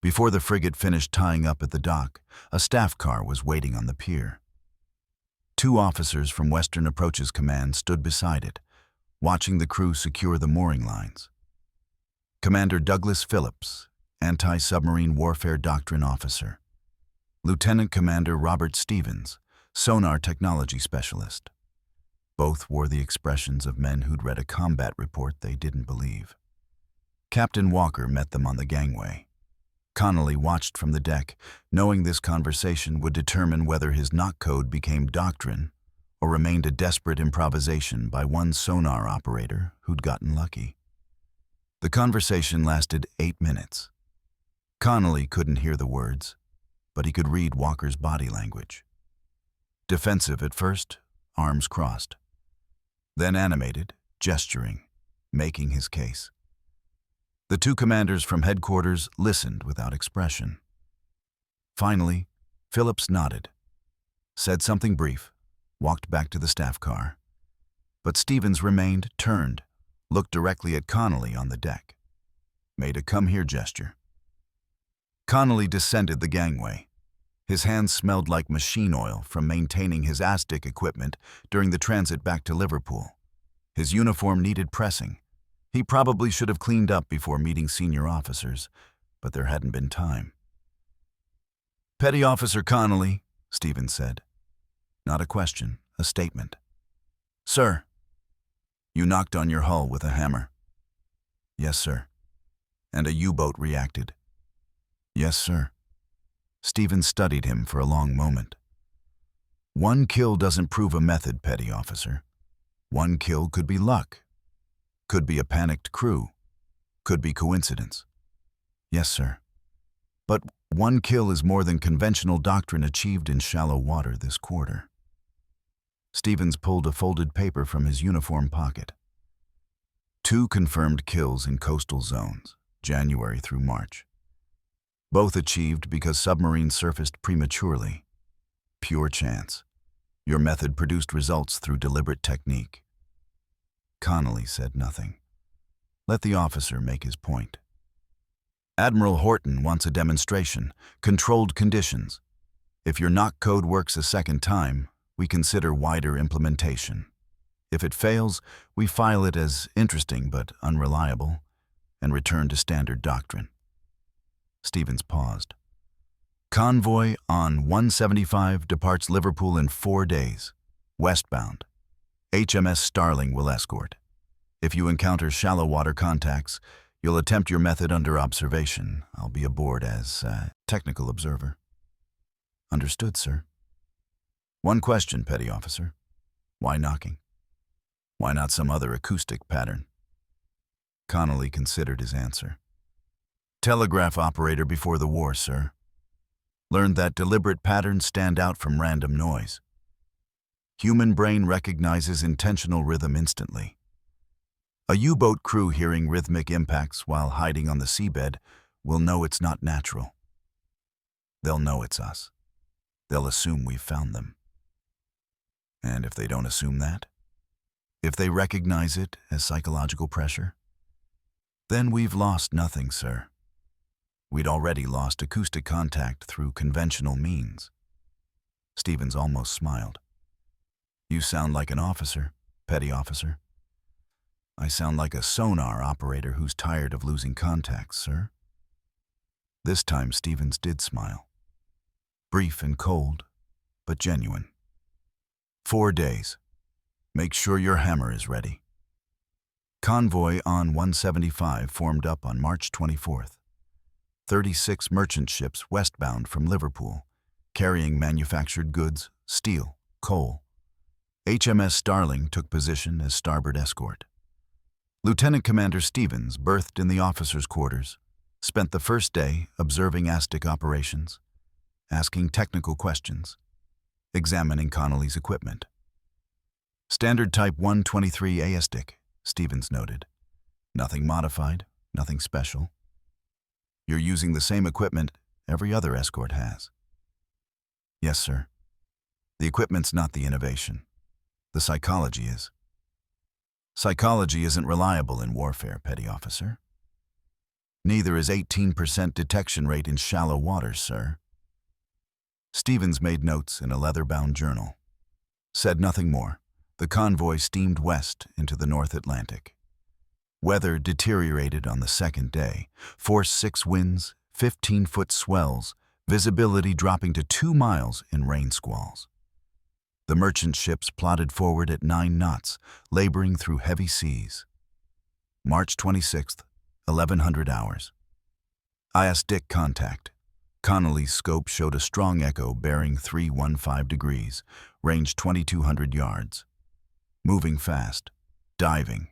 Before the frigate finished tying up at the dock, a staff car was waiting on the pier. 2 officers from Western Approaches Command stood beside it, watching the crew secure the mooring lines. Commander Douglas Phillips, Anti-Submarine Warfare Doctrine Officer. Lieutenant Commander Robert Stevens, Sonar Technology Specialist. Both wore the expressions of men who'd read a combat report they didn't believe. Captain Walker met them on the gangway. Connolly watched from the deck, knowing this conversation would determine whether his knock code became doctrine or remained a desperate improvisation by one sonar operator who'd gotten lucky. The conversation lasted 8 minutes. Connolly couldn't hear the words, but he could read Walker's body language. Defensive at first, arms crossed. Then animated, gesturing, making his case. The 2 commanders from headquarters listened without expression. Finally, Phillips nodded, said something brief, walked back to the staff car. But Stevens remained turned, looked directly at Connolly on the deck, made a come-here gesture. Connolly descended the gangway. His hands smelled like machine oil from maintaining his ASDIC equipment during the transit back to Liverpool. His uniform needed pressing. He probably should have cleaned up before meeting senior officers, but there hadn't been time. "Petty Officer Connolly," Stevens said. Not a question, a statement. "Sir, you knocked on your hull with a hammer." "Yes, sir." "And a U-boat reacted." "Yes, sir." Stevens studied him for a long moment. "One kill doesn't prove a method, petty officer. One kill could be luck, could be a panicked crew, could be coincidence." "Yes, sir. But one kill is more than conventional doctrine achieved in shallow water this quarter." Stevens pulled a folded paper from his uniform pocket. "2 confirmed kills in coastal zones, January through March. Both achieved because submarines surfaced prematurely. Pure chance. Your method produced results through deliberate technique." Connolly said nothing. Let the officer make his point. "Admiral Horton wants a demonstration, controlled conditions. If your knock code works a second time, we consider wider implementation. If it fails, we file it as interesting but unreliable and return to standard doctrine." Stevens paused. "Convoy on 175 departs Liverpool in 4 days, westbound. HMS Starling will escort. If you encounter shallow water contacts, you'll attempt your method under observation. I'll be aboard as technical observer." "Understood, sir." "One question, petty officer. Why knocking? Why not some other acoustic pattern?" Connolly considered his answer. "Telegraph operator before the war, sir. Learned that deliberate patterns stand out from random noise. Human brain recognizes intentional rhythm instantly. A U-boat crew hearing rhythmic impacts while hiding on the seabed will know it's not natural. They'll know it's us. They'll assume we've found them. And if they don't assume that, if they recognize it as psychological pressure, then we've lost nothing, sir. We'd already lost acoustic contact through conventional means." Stevens almost smiled. "You sound like an officer, petty officer." "I sound like a sonar operator who's tired of losing contacts, sir." This time Stevens did smile. Brief and cold, but genuine. 4 days. Make sure your hammer is ready." Convoy on 175 formed up on March 24th. 36 merchant ships westbound from Liverpool, carrying manufactured goods, steel, coal. HMS Starling took position as starboard escort. Lieutenant Commander Stevens, berthed in the officers' quarters, spent the first day observing ASDIC operations, asking technical questions, examining Connolly's equipment. "Standard Type 123 ASDIC, Stevens noted. "Nothing modified, nothing special. You're using the same equipment every other escort has." "Yes, sir. The equipment's not the innovation. The psychology is." "Psychology isn't reliable in warfare, petty officer. Neither is 18% detection rate in shallow waters, sir." Stevens made notes in a leather-bound journal. Said nothing more. The convoy steamed west into the North Atlantic. Weather deteriorated on the second day. Force 6 winds, 15-foot swells, visibility dropping to 2 miles in rain squalls. The merchant ships plodded forward at 9 knots, laboring through heavy seas. March 26th, 1100 hours. ASDIC contact. Connolly's scope showed a strong echo bearing 315 degrees, range 2,200 yards. Moving fast. Diving.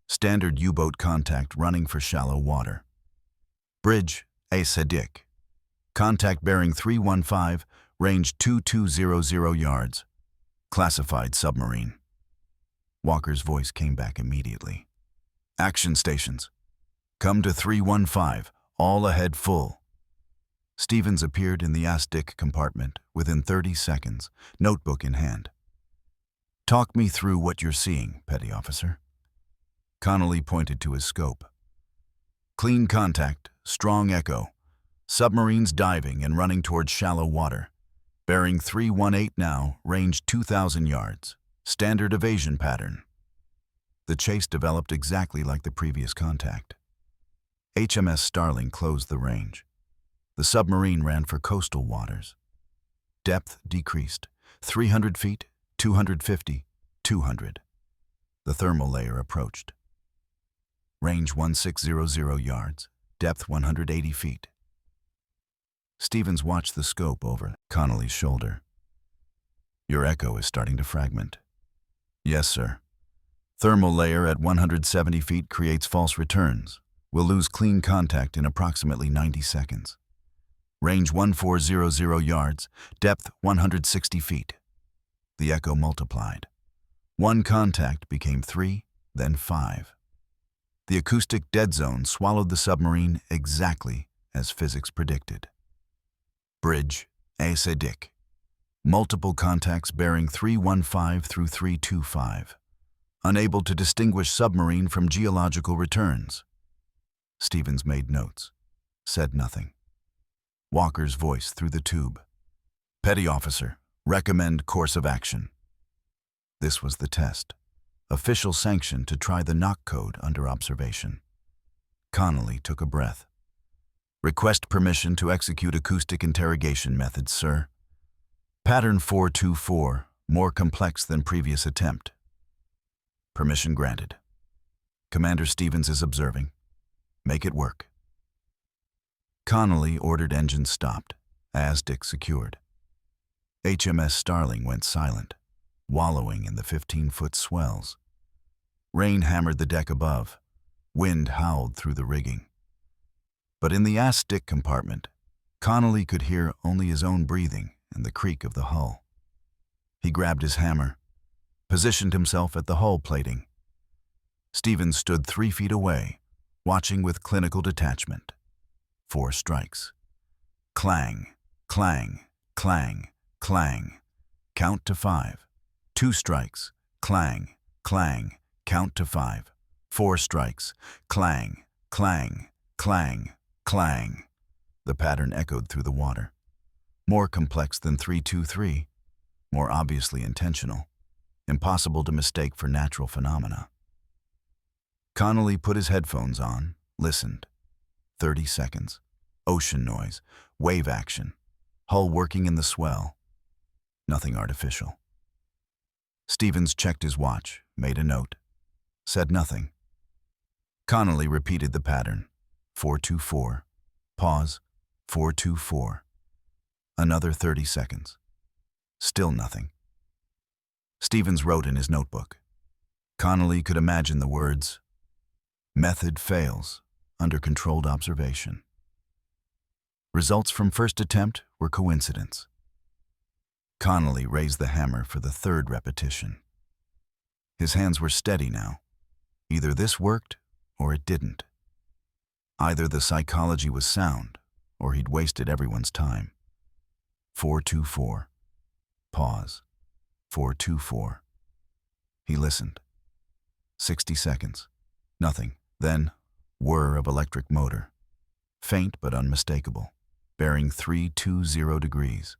Standard U-boat contact running for shallow water. Bridge, ASDIC. Contact bearing 315, range 2200 yards. Classified submarine. Walker's voice came back immediately. "Action stations. Come to 315, all ahead full." Stevens appeared in the ASDIC compartment within 30 seconds, notebook in hand. "Talk me through what you're seeing, petty officer." Connolly pointed to his scope. "Clean contact, strong echo. Submarines diving and running towards shallow water. Bearing 318 now, range 2,000 yards. Standard evasion pattern." The chase developed exactly like the previous contact. HMS Starling closed the range. The submarine ran for coastal waters. Depth decreased, 300 feet, 250, 200. The thermal layer approached. Range 1600 yards, depth 180 feet. Stevens watched the scope over Connolly's shoulder. Your echo is starting to fragment. Yes, sir. Thermal layer at 170 feet creates false returns. We'll lose clean contact in approximately 90 seconds. Range 1400 yards, depth 160 feet. The echo multiplied. One contact became 3, then 5. The acoustic dead zone swallowed the submarine exactly as physics predicted. Bridge, ASDIC. Multiple contacts bearing 315 through 325. Unable to distinguish submarine from geological returns. Stevens made notes, said nothing. Walker's voice through the tube. Petty officer, recommend course of action. This was the test. Official sanction to try the knock code under observation. Connolly took a breath. Request permission to execute acoustic interrogation methods, sir. Pattern 424, more complex than previous attempt. Permission granted. Commander Stevens is observing. Make it work. Connolly ordered engines stopped, ASDIC secured. HMS Starling went silent, wallowing in the 15-foot swells. Rain hammered the deck above. Wind howled through the rigging. But in the ASDIC compartment, Connolly could hear only his own breathing and the creak of the hull. He grabbed his hammer, positioned himself at the hull plating. Stevens stood 3 feet away, watching with clinical detachment. 4 strikes. Clang, clang, clang, clang. Count to 5. 2 strikes. Clang, clang. Count to 5. 4 strikes. Clang, clang, clang, clang. The pattern echoed through the water. More complex than 323. More obviously intentional. Impossible to mistake for natural phenomena. Connolly put his headphones on, listened. 30 seconds. Ocean noise, wave action, hull working in the swell. Nothing artificial. Stevens checked his watch, made a note, said nothing. Connolly repeated the pattern. 424. Pause. 424. Another 30 seconds. Still nothing. Stevens wrote in his notebook. Connolly could imagine the words, "Method fails under controlled observation." Results from first attempt were coincidence. Connolly raised the hammer for the 3rd repetition. His hands were steady now. Either this worked or it didn't. Either the psychology was sound or he'd wasted everyone's time. 424. Pause. 424. He listened. 60 seconds. Nothing. Then, whir of electric motor. Faint but unmistakable. Bearing 320 degrees.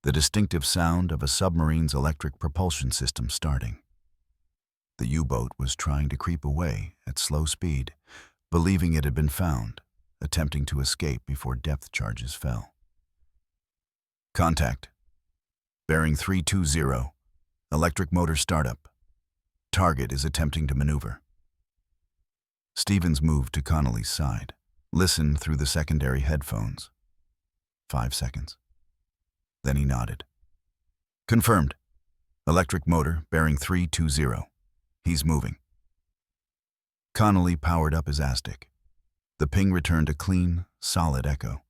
The distinctive sound of a submarine's electric propulsion system starting. The U-boat was trying to creep away at slow speed, believing it had been found, attempting to escape before depth charges fell. Contact. Bearing 320. Electric motor startup. Target is attempting to maneuver. Stevens moved to Connolly's side, listened through the secondary headphones. 5 seconds. Then he nodded. Confirmed. Electric motor bearing 320. He's moving. Connolly powered up his ASDIC. The ping returned a clean, solid echo.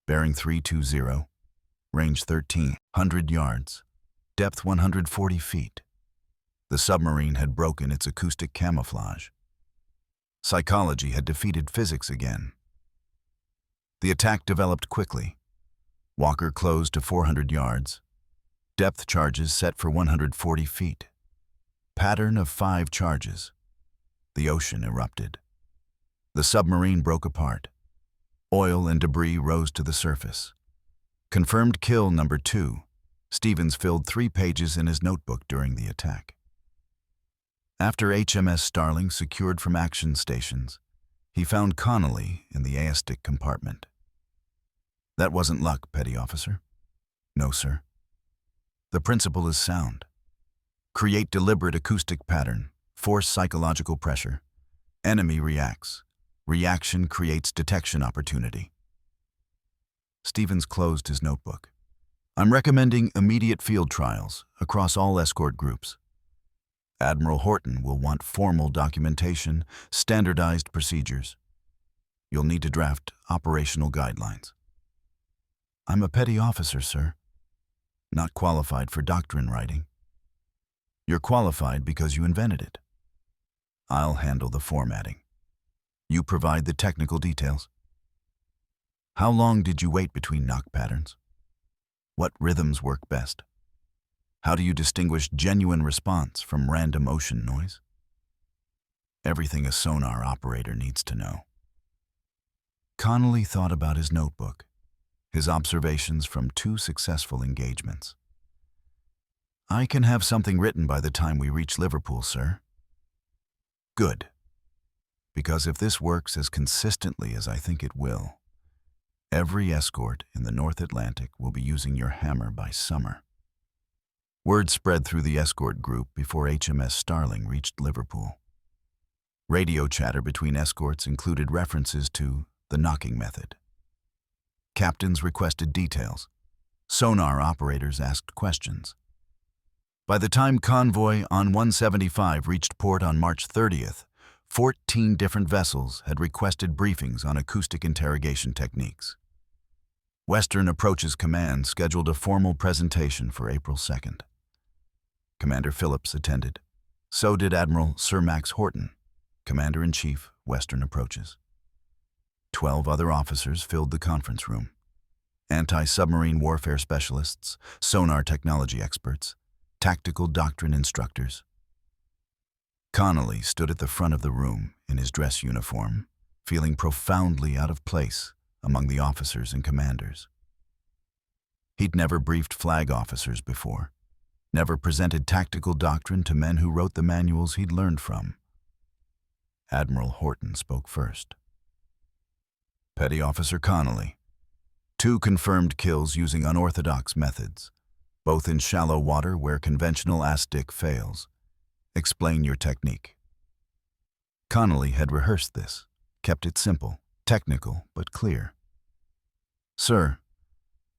Bearing 320. Range 1,300 yards. Depth 140 feet. The submarine had broken its acoustic camouflage. Psychology had defeated physics again. The attack developed quickly. Walker closed to 400 yards. Depth charges set for 140 feet. Pattern of 5 charges. The ocean erupted. The submarine broke apart. Oil and debris rose to the surface. Confirmed kill number 2. Stevens filled 3 pages in his notebook during the attack. After HMS Starling secured from action stations, he found Connolly in the ASDIC compartment. That wasn't luck, Petty Officer. No, sir. The principle is sound. Create deliberate acoustic pattern, force psychological pressure. Enemy reacts. Reaction creates detection opportunity. Stevens closed his notebook. I'm recommending immediate field trials across all escort groups. Admiral Horton will want formal documentation, standardized procedures. You'll need to draft operational guidelines. I'm a petty officer, sir. Not qualified for doctrine writing. You're qualified because you invented it. I'll handle the formatting. You provide the technical details. How long did you wait between knock patterns? What rhythms work best? How do you distinguish genuine response from random ocean noise? Everything a sonar operator needs to know. Connolly thought about his notebook, his observations from 2 successful engagements. I can have something written by the time we reach Liverpool, sir. Good. Because if this works as consistently as I think it will, every escort in the North Atlantic will be using your hammer by summer. Word spread through the escort group before HMS Starling reached Liverpool. Radio chatter between escorts included references to the knocking method. Captains requested details. Sonar operators asked questions. By the time convoy on 175 reached port on March 30th, 14 different vessels had requested briefings on acoustic interrogation techniques. Western Approaches Command scheduled a formal presentation for April 2nd. Commander Phillips attended. So did Admiral Sir Max Horton, Commander-in-Chief, Western Approaches. 12 other officers filled the conference room. Anti-submarine warfare specialists, sonar technology experts, tactical doctrine instructors. Connolly stood at the front of the room in his dress uniform, feeling profoundly out of place among the officers and commanders. He'd never briefed flag officers before, never presented tactical doctrine to men who wrote the manuals he'd learned from. Admiral Horton spoke first. Petty Officer Connolly. 2 confirmed kills using unorthodox methods, both in shallow water where conventional ASDIC fails. Explain your technique. Connolly had rehearsed this, kept it simple, technical, but clear. Sir,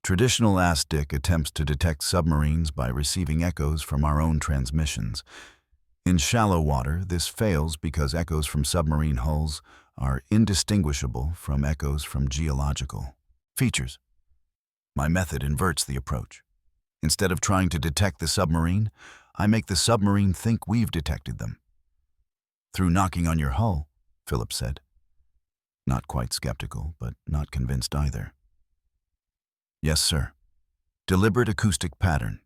traditional ASDIC attempts to detect submarines by receiving echoes from our own transmissions. In shallow water, this fails because echoes from submarine hulls are indistinguishable from echoes from geological features. My method inverts the approach. Instead of trying to detect the submarine, I make the submarine think we've detected them. Through knocking on your hull, Phillips said. Not quite skeptical, but not convinced either. Yes, sir. Deliberate acoustic pattern.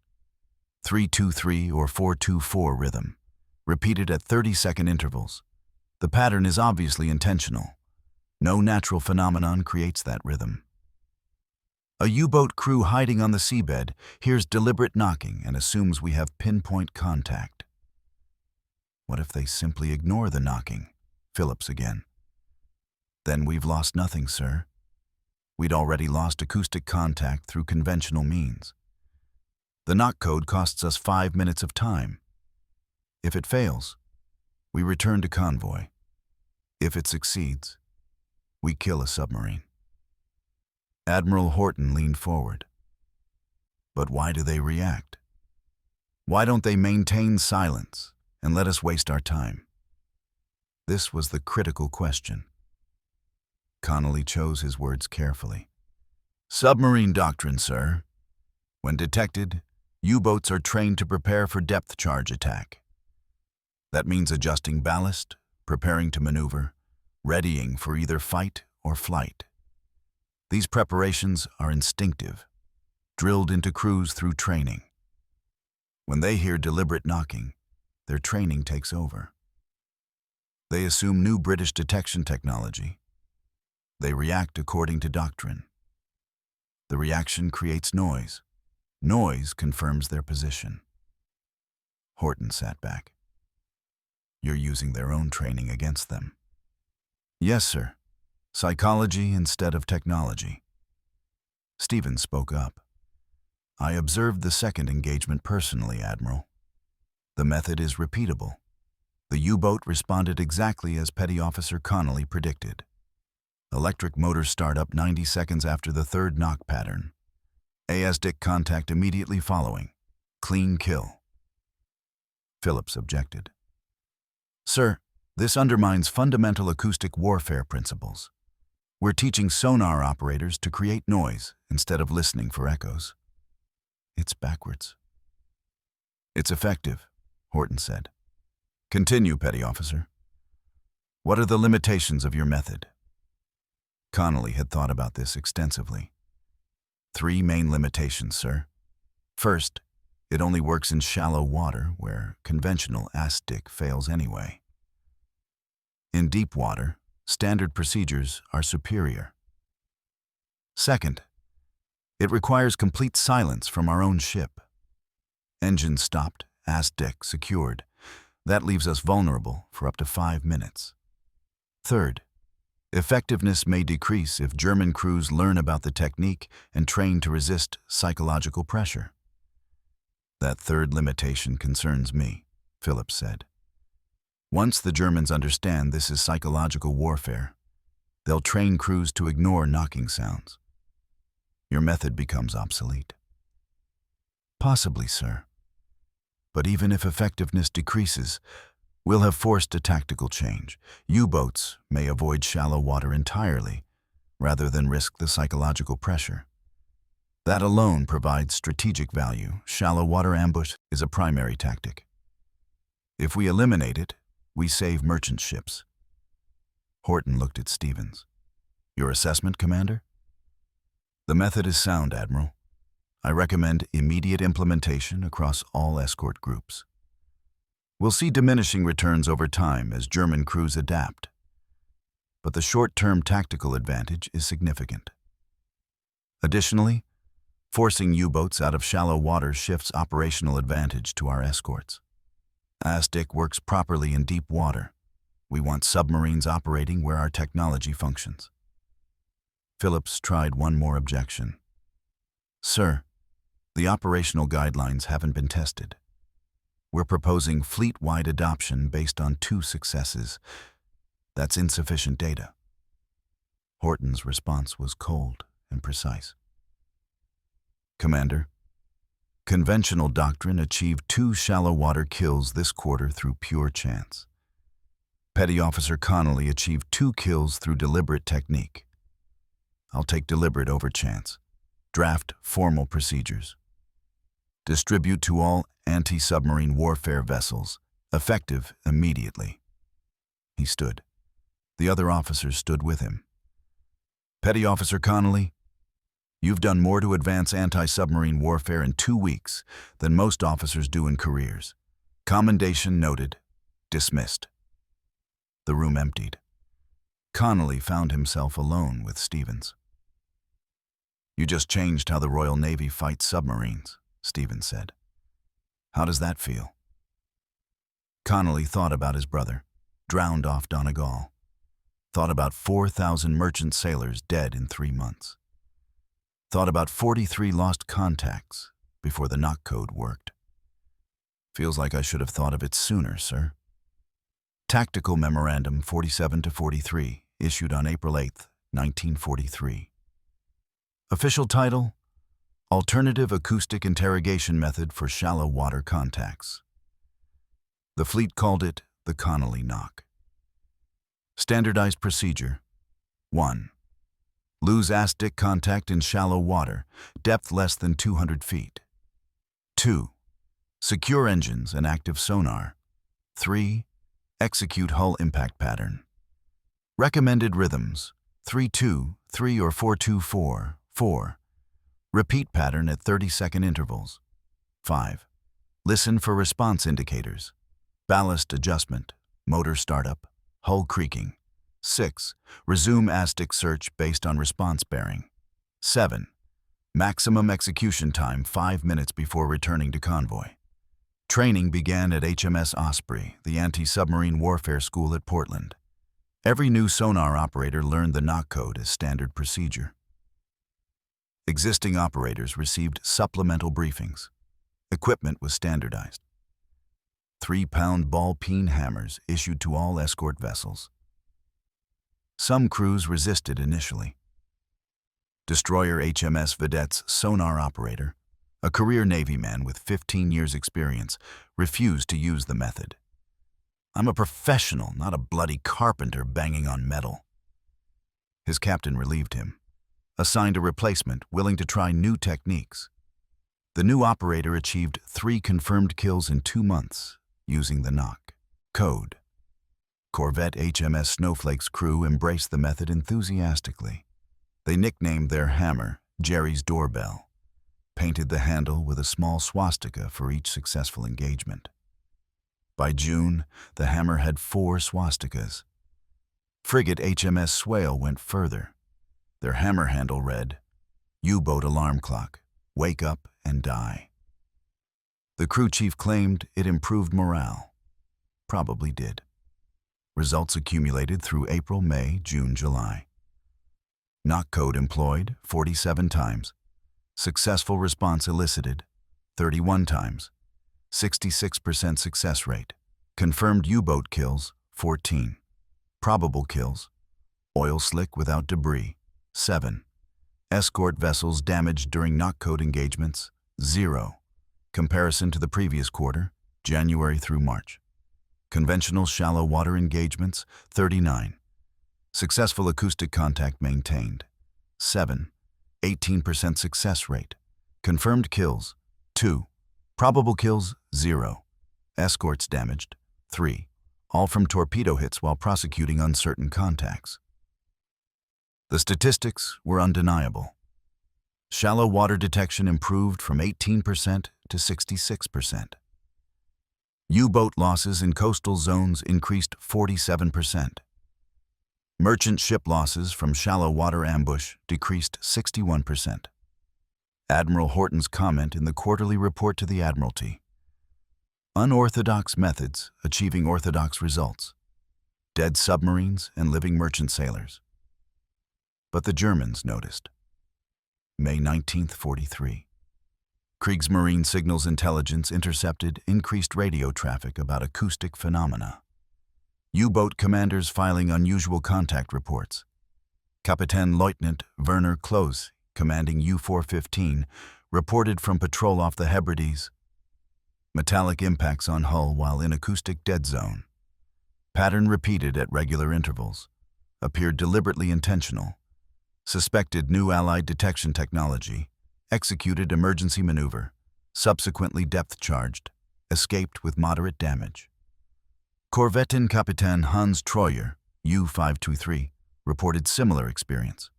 3-2-3 or 4-2-4 rhythm, repeated at 30-second intervals. The pattern is obviously intentional. No natural phenomenon creates that rhythm. A U-boat crew hiding on the seabed hears deliberate knocking and assumes we have pinpoint contact. What if they simply ignore the knocking? Phillips again. Then we've lost nothing, sir. We'd already lost acoustic contact through conventional means. The knock code costs us 5 minutes of time. If it fails, we return to convoy. If it succeeds, we kill a submarine. Admiral Horton leaned forward. But why do they react? Why don't they maintain silence and let us waste our time? This was the critical question. Connolly chose his words carefully. Submarine doctrine, sir. When detected, U-boats are trained to prepare for depth charge attack. That means adjusting ballast, preparing to maneuver, readying for either fight or flight. These preparations are instinctive, drilled into crews through training. When they hear deliberate knocking, their training takes over. They assume new British detection technology. They react according to doctrine. The reaction creates noise. Noise confirms their position. Horton sat back. You're using their own training against them. Yes, sir. Psychology instead of technology. Stevens spoke up. I observed the second engagement personally, Admiral. The method is repeatable. The U-boat responded exactly as Petty Officer Connolly predicted. Electric motor startup 90 seconds after the third knock pattern. ASDIC contact immediately following. Clean kill. Phillips objected. Sir, this undermines fundamental acoustic warfare principles. We're teaching sonar operators to create noise instead of listening for echoes. It's backwards. It's effective, Horton said. Continue, Petty Officer. What are the limitations of your method? Connolly had thought about this extensively. 3 main limitations, sir. First, it only works in shallow water where conventional ASDIC fails anyway. In deep water, standard procedures are superior. Second, it requires complete silence from our own ship. Engine stopped, ASDIC secured. That leaves us vulnerable for up to 5 minutes. Third, effectiveness may decrease if German crews learn about the technique and train to resist psychological pressure. That third limitation concerns me, Phillips said. Once the Germans understand this is psychological warfare, they'll train crews to ignore knocking sounds. Your method becomes obsolete. Possibly, sir. But even if effectiveness decreases, we'll have forced a tactical change. U-boats may avoid shallow water entirely, rather than risk the psychological pressure. That alone provides strategic value. Shallow water ambush is a primary tactic. If we eliminate it, we save merchant ships. Horton looked at Stevens. Your assessment, Commander? The method is sound, Admiral. I recommend immediate implementation across all escort groups. We'll see diminishing returns over time as German crews adapt. But the short-term tactical advantage is significant. Additionally, forcing U-boats out of shallow water shifts operational advantage to our escorts. ASDIC works properly in deep water. We want submarines operating where our technology functions. Phillips tried one more objection. Sir, the operational guidelines haven't been tested. We're proposing fleet-wide adoption based on 2 successes. That's insufficient data. Horton's response was cold and precise. Commander, conventional doctrine achieved 2 shallow water kills this quarter through pure chance. Petty Officer Connolly achieved 2 kills through deliberate technique. I'll take deliberate over chance. Draft formal procedures. Distribute to all anti-submarine warfare vessels, effective immediately. He stood. The other officers stood with him. Petty Officer Connolly, you've done more to advance anti-submarine warfare in 2 weeks than most officers do in careers. Commendation noted. Dismissed. The room emptied. Connolly found himself alone with Stevens. You just changed how the Royal Navy fights submarines, Stevens said. How does that feel? Connolly thought about his brother, drowned off Donegal. Thought about 4,000 merchant sailors dead in 3 months. Thought about 43 lost contacts before the knock code worked. Feels like I should have thought of it sooner, sir. Tactical Memorandum 47-43, issued on April 8, 1943. Official title: Alternative Acoustic Interrogation Method for Shallow Water Contacts. The fleet called it the Connolly Knock. Standardized procedure: 1. Lose ASDIC contact in shallow water, depth less than 200 feet. 2. Secure engines and active sonar. 3. Execute hull impact pattern. Recommended rhythms: 3-2, 3 or 4-2-4, 4. Repeat pattern at 30-second intervals. 5. Listen for response indicators: ballast adjustment, motor startup, hull creaking. 6. Resume ASDIC search based on response bearing. 7. Maximum execution time 5 minutes before returning to convoy. Training began at HMS Osprey, the anti-submarine warfare school at Portland. Every new sonar operator learned the knock code as standard procedure. Existing operators received supplemental briefings. Equipment was standardized. 3-pound ball-peen hammers issued to all escort vessels. Some crews resisted initially. Destroyer HMS Vedette's sonar operator, a career Navy man with 15 years' experience, refused to use the method. "I'm a professional, not a bloody carpenter banging on metal." His captain relieved him, assigned a replacement willing to try new techniques. The new operator achieved 3 confirmed kills in 2 months using the knock code. Corvette HMS Snowflake's crew embraced the method enthusiastically. They nicknamed their hammer Jerry's Doorbell, painted the handle with a small swastika for each successful engagement. By June, the hammer had 4 swastikas. Frigate HMS Swale went further. Their hammer handle read, "U-boat alarm clock, wake up and die." The crew chief claimed it improved morale. Probably did. Results accumulated through April, May, June, July. Knock code employed 47 times. Successful response elicited 31 times. 66% success rate. Confirmed U-boat kills 14. Probable kills: oil slick without debris 7. Escort vessels damaged during knock code engagements 0. Comparison to the previous quarter, January through March. Conventional shallow water engagements 39. Successful acoustic contact maintained 7. 18% success rate. Confirmed kills 2. Probable kills 0. Escorts damaged 3. All from torpedo hits while prosecuting uncertain contacts. The statistics were undeniable. Shallow water detection improved from 18% to 66%. U-boat losses in coastal zones increased 47%. Merchant ship losses from shallow water ambush decreased 61%. Admiral Horton's comment in the quarterly report to the Admiralty: "Unorthodox methods achieving orthodox results. Dead submarines and living merchant sailors." But the Germans noticed. May 19, 43. Kriegsmarine Signals Intelligence intercepted increased radio traffic about acoustic phenomena. U-boat commanders filing unusual contact reports. Kapitän Leutnant Werner Klose, commanding U-415, reported from patrol off the Hebrides. Metallic impacts on hull while in acoustic dead zone. Pattern repeated at regular intervals. Appeared deliberately intentional. Suspected new Allied detection technology. Executed emergency maneuver. Subsequently depth-charged. Escaped with moderate damage. Korvettenkapitän Hans Treuer, U-523, reported similar experience.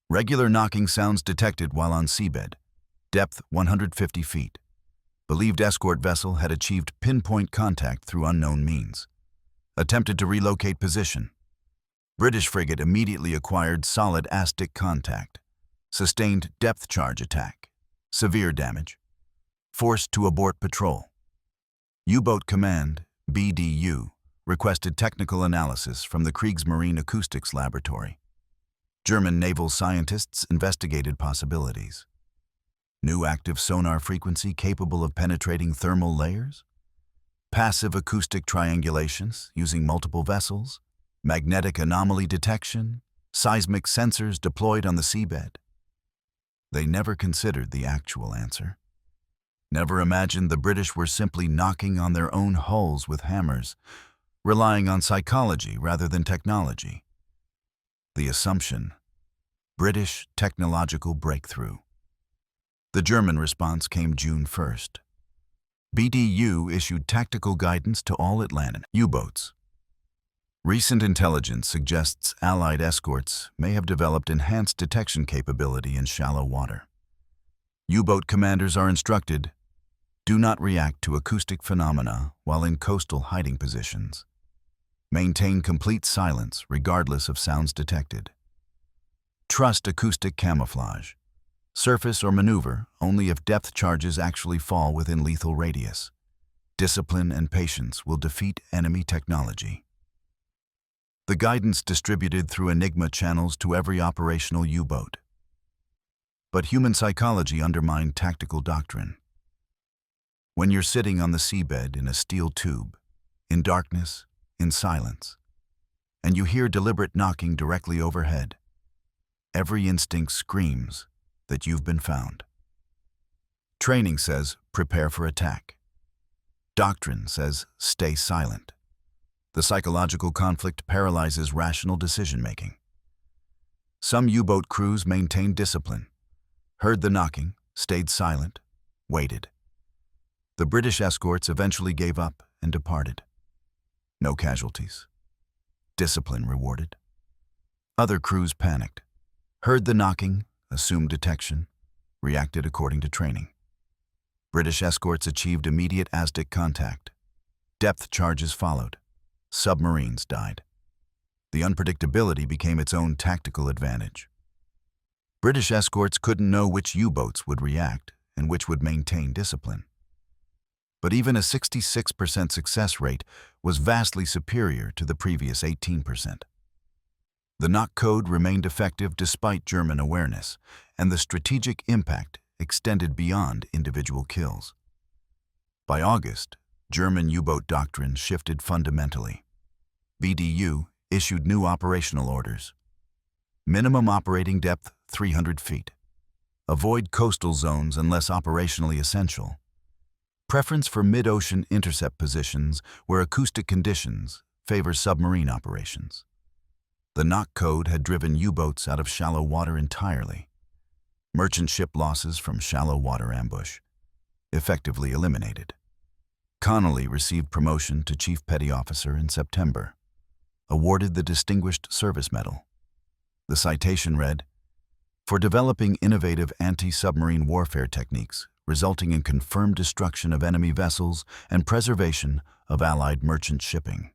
Regular knocking sounds detected while on seabed. Depth 150 feet. Believed escort vessel had achieved pinpoint contact through unknown means. Attempted to relocate position. British frigate immediately acquired solid ASDIC contact. Sustained depth charge attack. Severe damage. Forced to abort patrol. U-boat command, BDU, requested technical analysis from the Kriegsmarine Acoustics Laboratory. German naval scientists investigated possibilities. New active sonar frequency capable of penetrating thermal layers? Passive acoustic triangulations using multiple vessels? Magnetic anomaly detection? Seismic sensors deployed on the seabed? They never considered the actual answer. Never imagined the British were simply knocking on their own hulls with hammers, relying on psychology rather than technology. The assumption: British technological breakthrough. The German response came June 1st. BDU issued tactical guidance to all Atlantic U-boats. Recent intelligence suggests Allied escorts may have developed enhanced detection capability in shallow water. U-boat commanders are instructed: do not react to acoustic phenomena while in coastal hiding positions. Maintain complete silence regardless of sounds detected. Trust acoustic camouflage. Surface or maneuver only if depth charges actually fall within lethal radius. Discipline and patience will defeat enemy technology. The guidance distributed through Enigma channels to every operational U-boat. But human psychology undermined tactical doctrine. When you're sitting on the seabed in a steel tube, in darkness, in silence, and you hear deliberate knocking directly overhead, every instinct screams that you've been found. Training says, prepare for attack. Doctrine says, stay silent. The psychological conflict paralyzes rational decision-making. Some U-boat crews maintained discipline, heard the knocking, stayed silent, waited. The British escorts eventually gave up and departed. No casualties. Discipline rewarded. Other crews panicked, heard the knocking, assumed detection, reacted according to training. British escorts achieved immediate ASDIC contact. Depth charges followed. Submarines died. The unpredictability became its own tactical advantage. British escorts couldn't know which U-boats would react and which would maintain discipline. But even a 66% success rate was vastly superior to the previous 18%. The knock code remained effective despite German awareness, and the strategic impact extended beyond individual kills. By August, German U-boat doctrine shifted fundamentally. BDU issued new operational orders. Minimum operating depth 300 feet. Avoid coastal zones unless operationally essential. Preference for mid-ocean intercept positions where acoustic conditions favor submarine operations. The knock code had driven U-boats out of shallow water entirely. Merchant ship losses from shallow water ambush effectively eliminated. Connolly received promotion to Chief Petty Officer in September, awarded the Distinguished Service Medal. The citation read, "For developing innovative anti-submarine warfare techniques resulting in confirmed destruction of enemy vessels and preservation of Allied merchant shipping."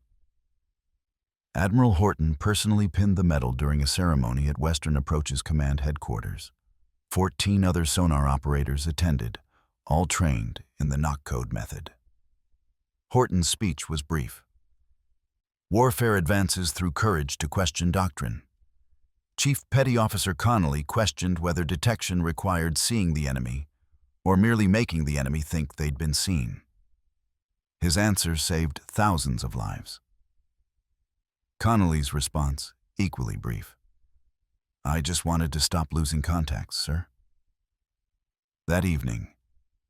Admiral Horton personally pinned the medal during a ceremony at Western Approaches Command Headquarters. 14 other sonar operators attended, all trained in the knock code method. Horton's speech was brief. Warfare advances through courage to question doctrine. Chief Petty Officer Connolly questioned whether detection required seeing the enemy or merely making the enemy think they'd been seen. His answer saved thousands of lives. Connolly's response, equally brief. "I just wanted to stop losing contacts, sir." That evening,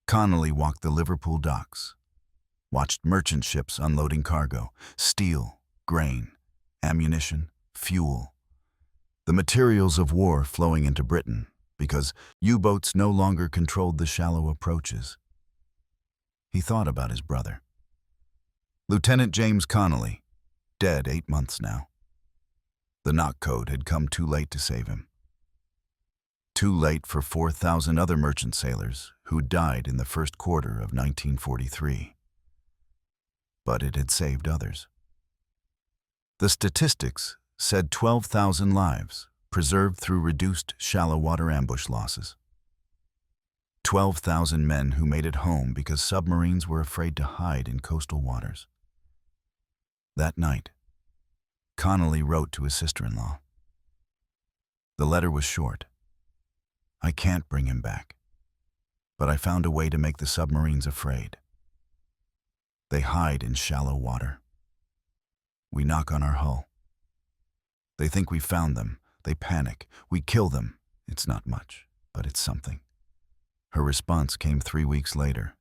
Connolly walked the Liverpool docks, watched merchant ships unloading cargo, steel, grain, ammunition, fuel, the materials of war flowing into Britain because U-boats no longer controlled the shallow approaches. He thought about his brother. Lieutenant James Connolly, dead 8 months now. The knock code had come too late to save him. Too late for 4,000 other merchant sailors who died in the first quarter of 1943. But it had saved others. The statistics said 12,000 lives preserved through reduced shallow water ambush losses. 12,000 men who made it home because submarines were afraid to hide in coastal waters. That night, Connolly wrote to his sister-in-law. The letter was short. "I can't bring him back, but I found a way to make the submarines afraid. They hide in shallow water. We knock on our hull. They think we found them. They panic. We kill them. It's not much, but it's something." Her response came 3 weeks later,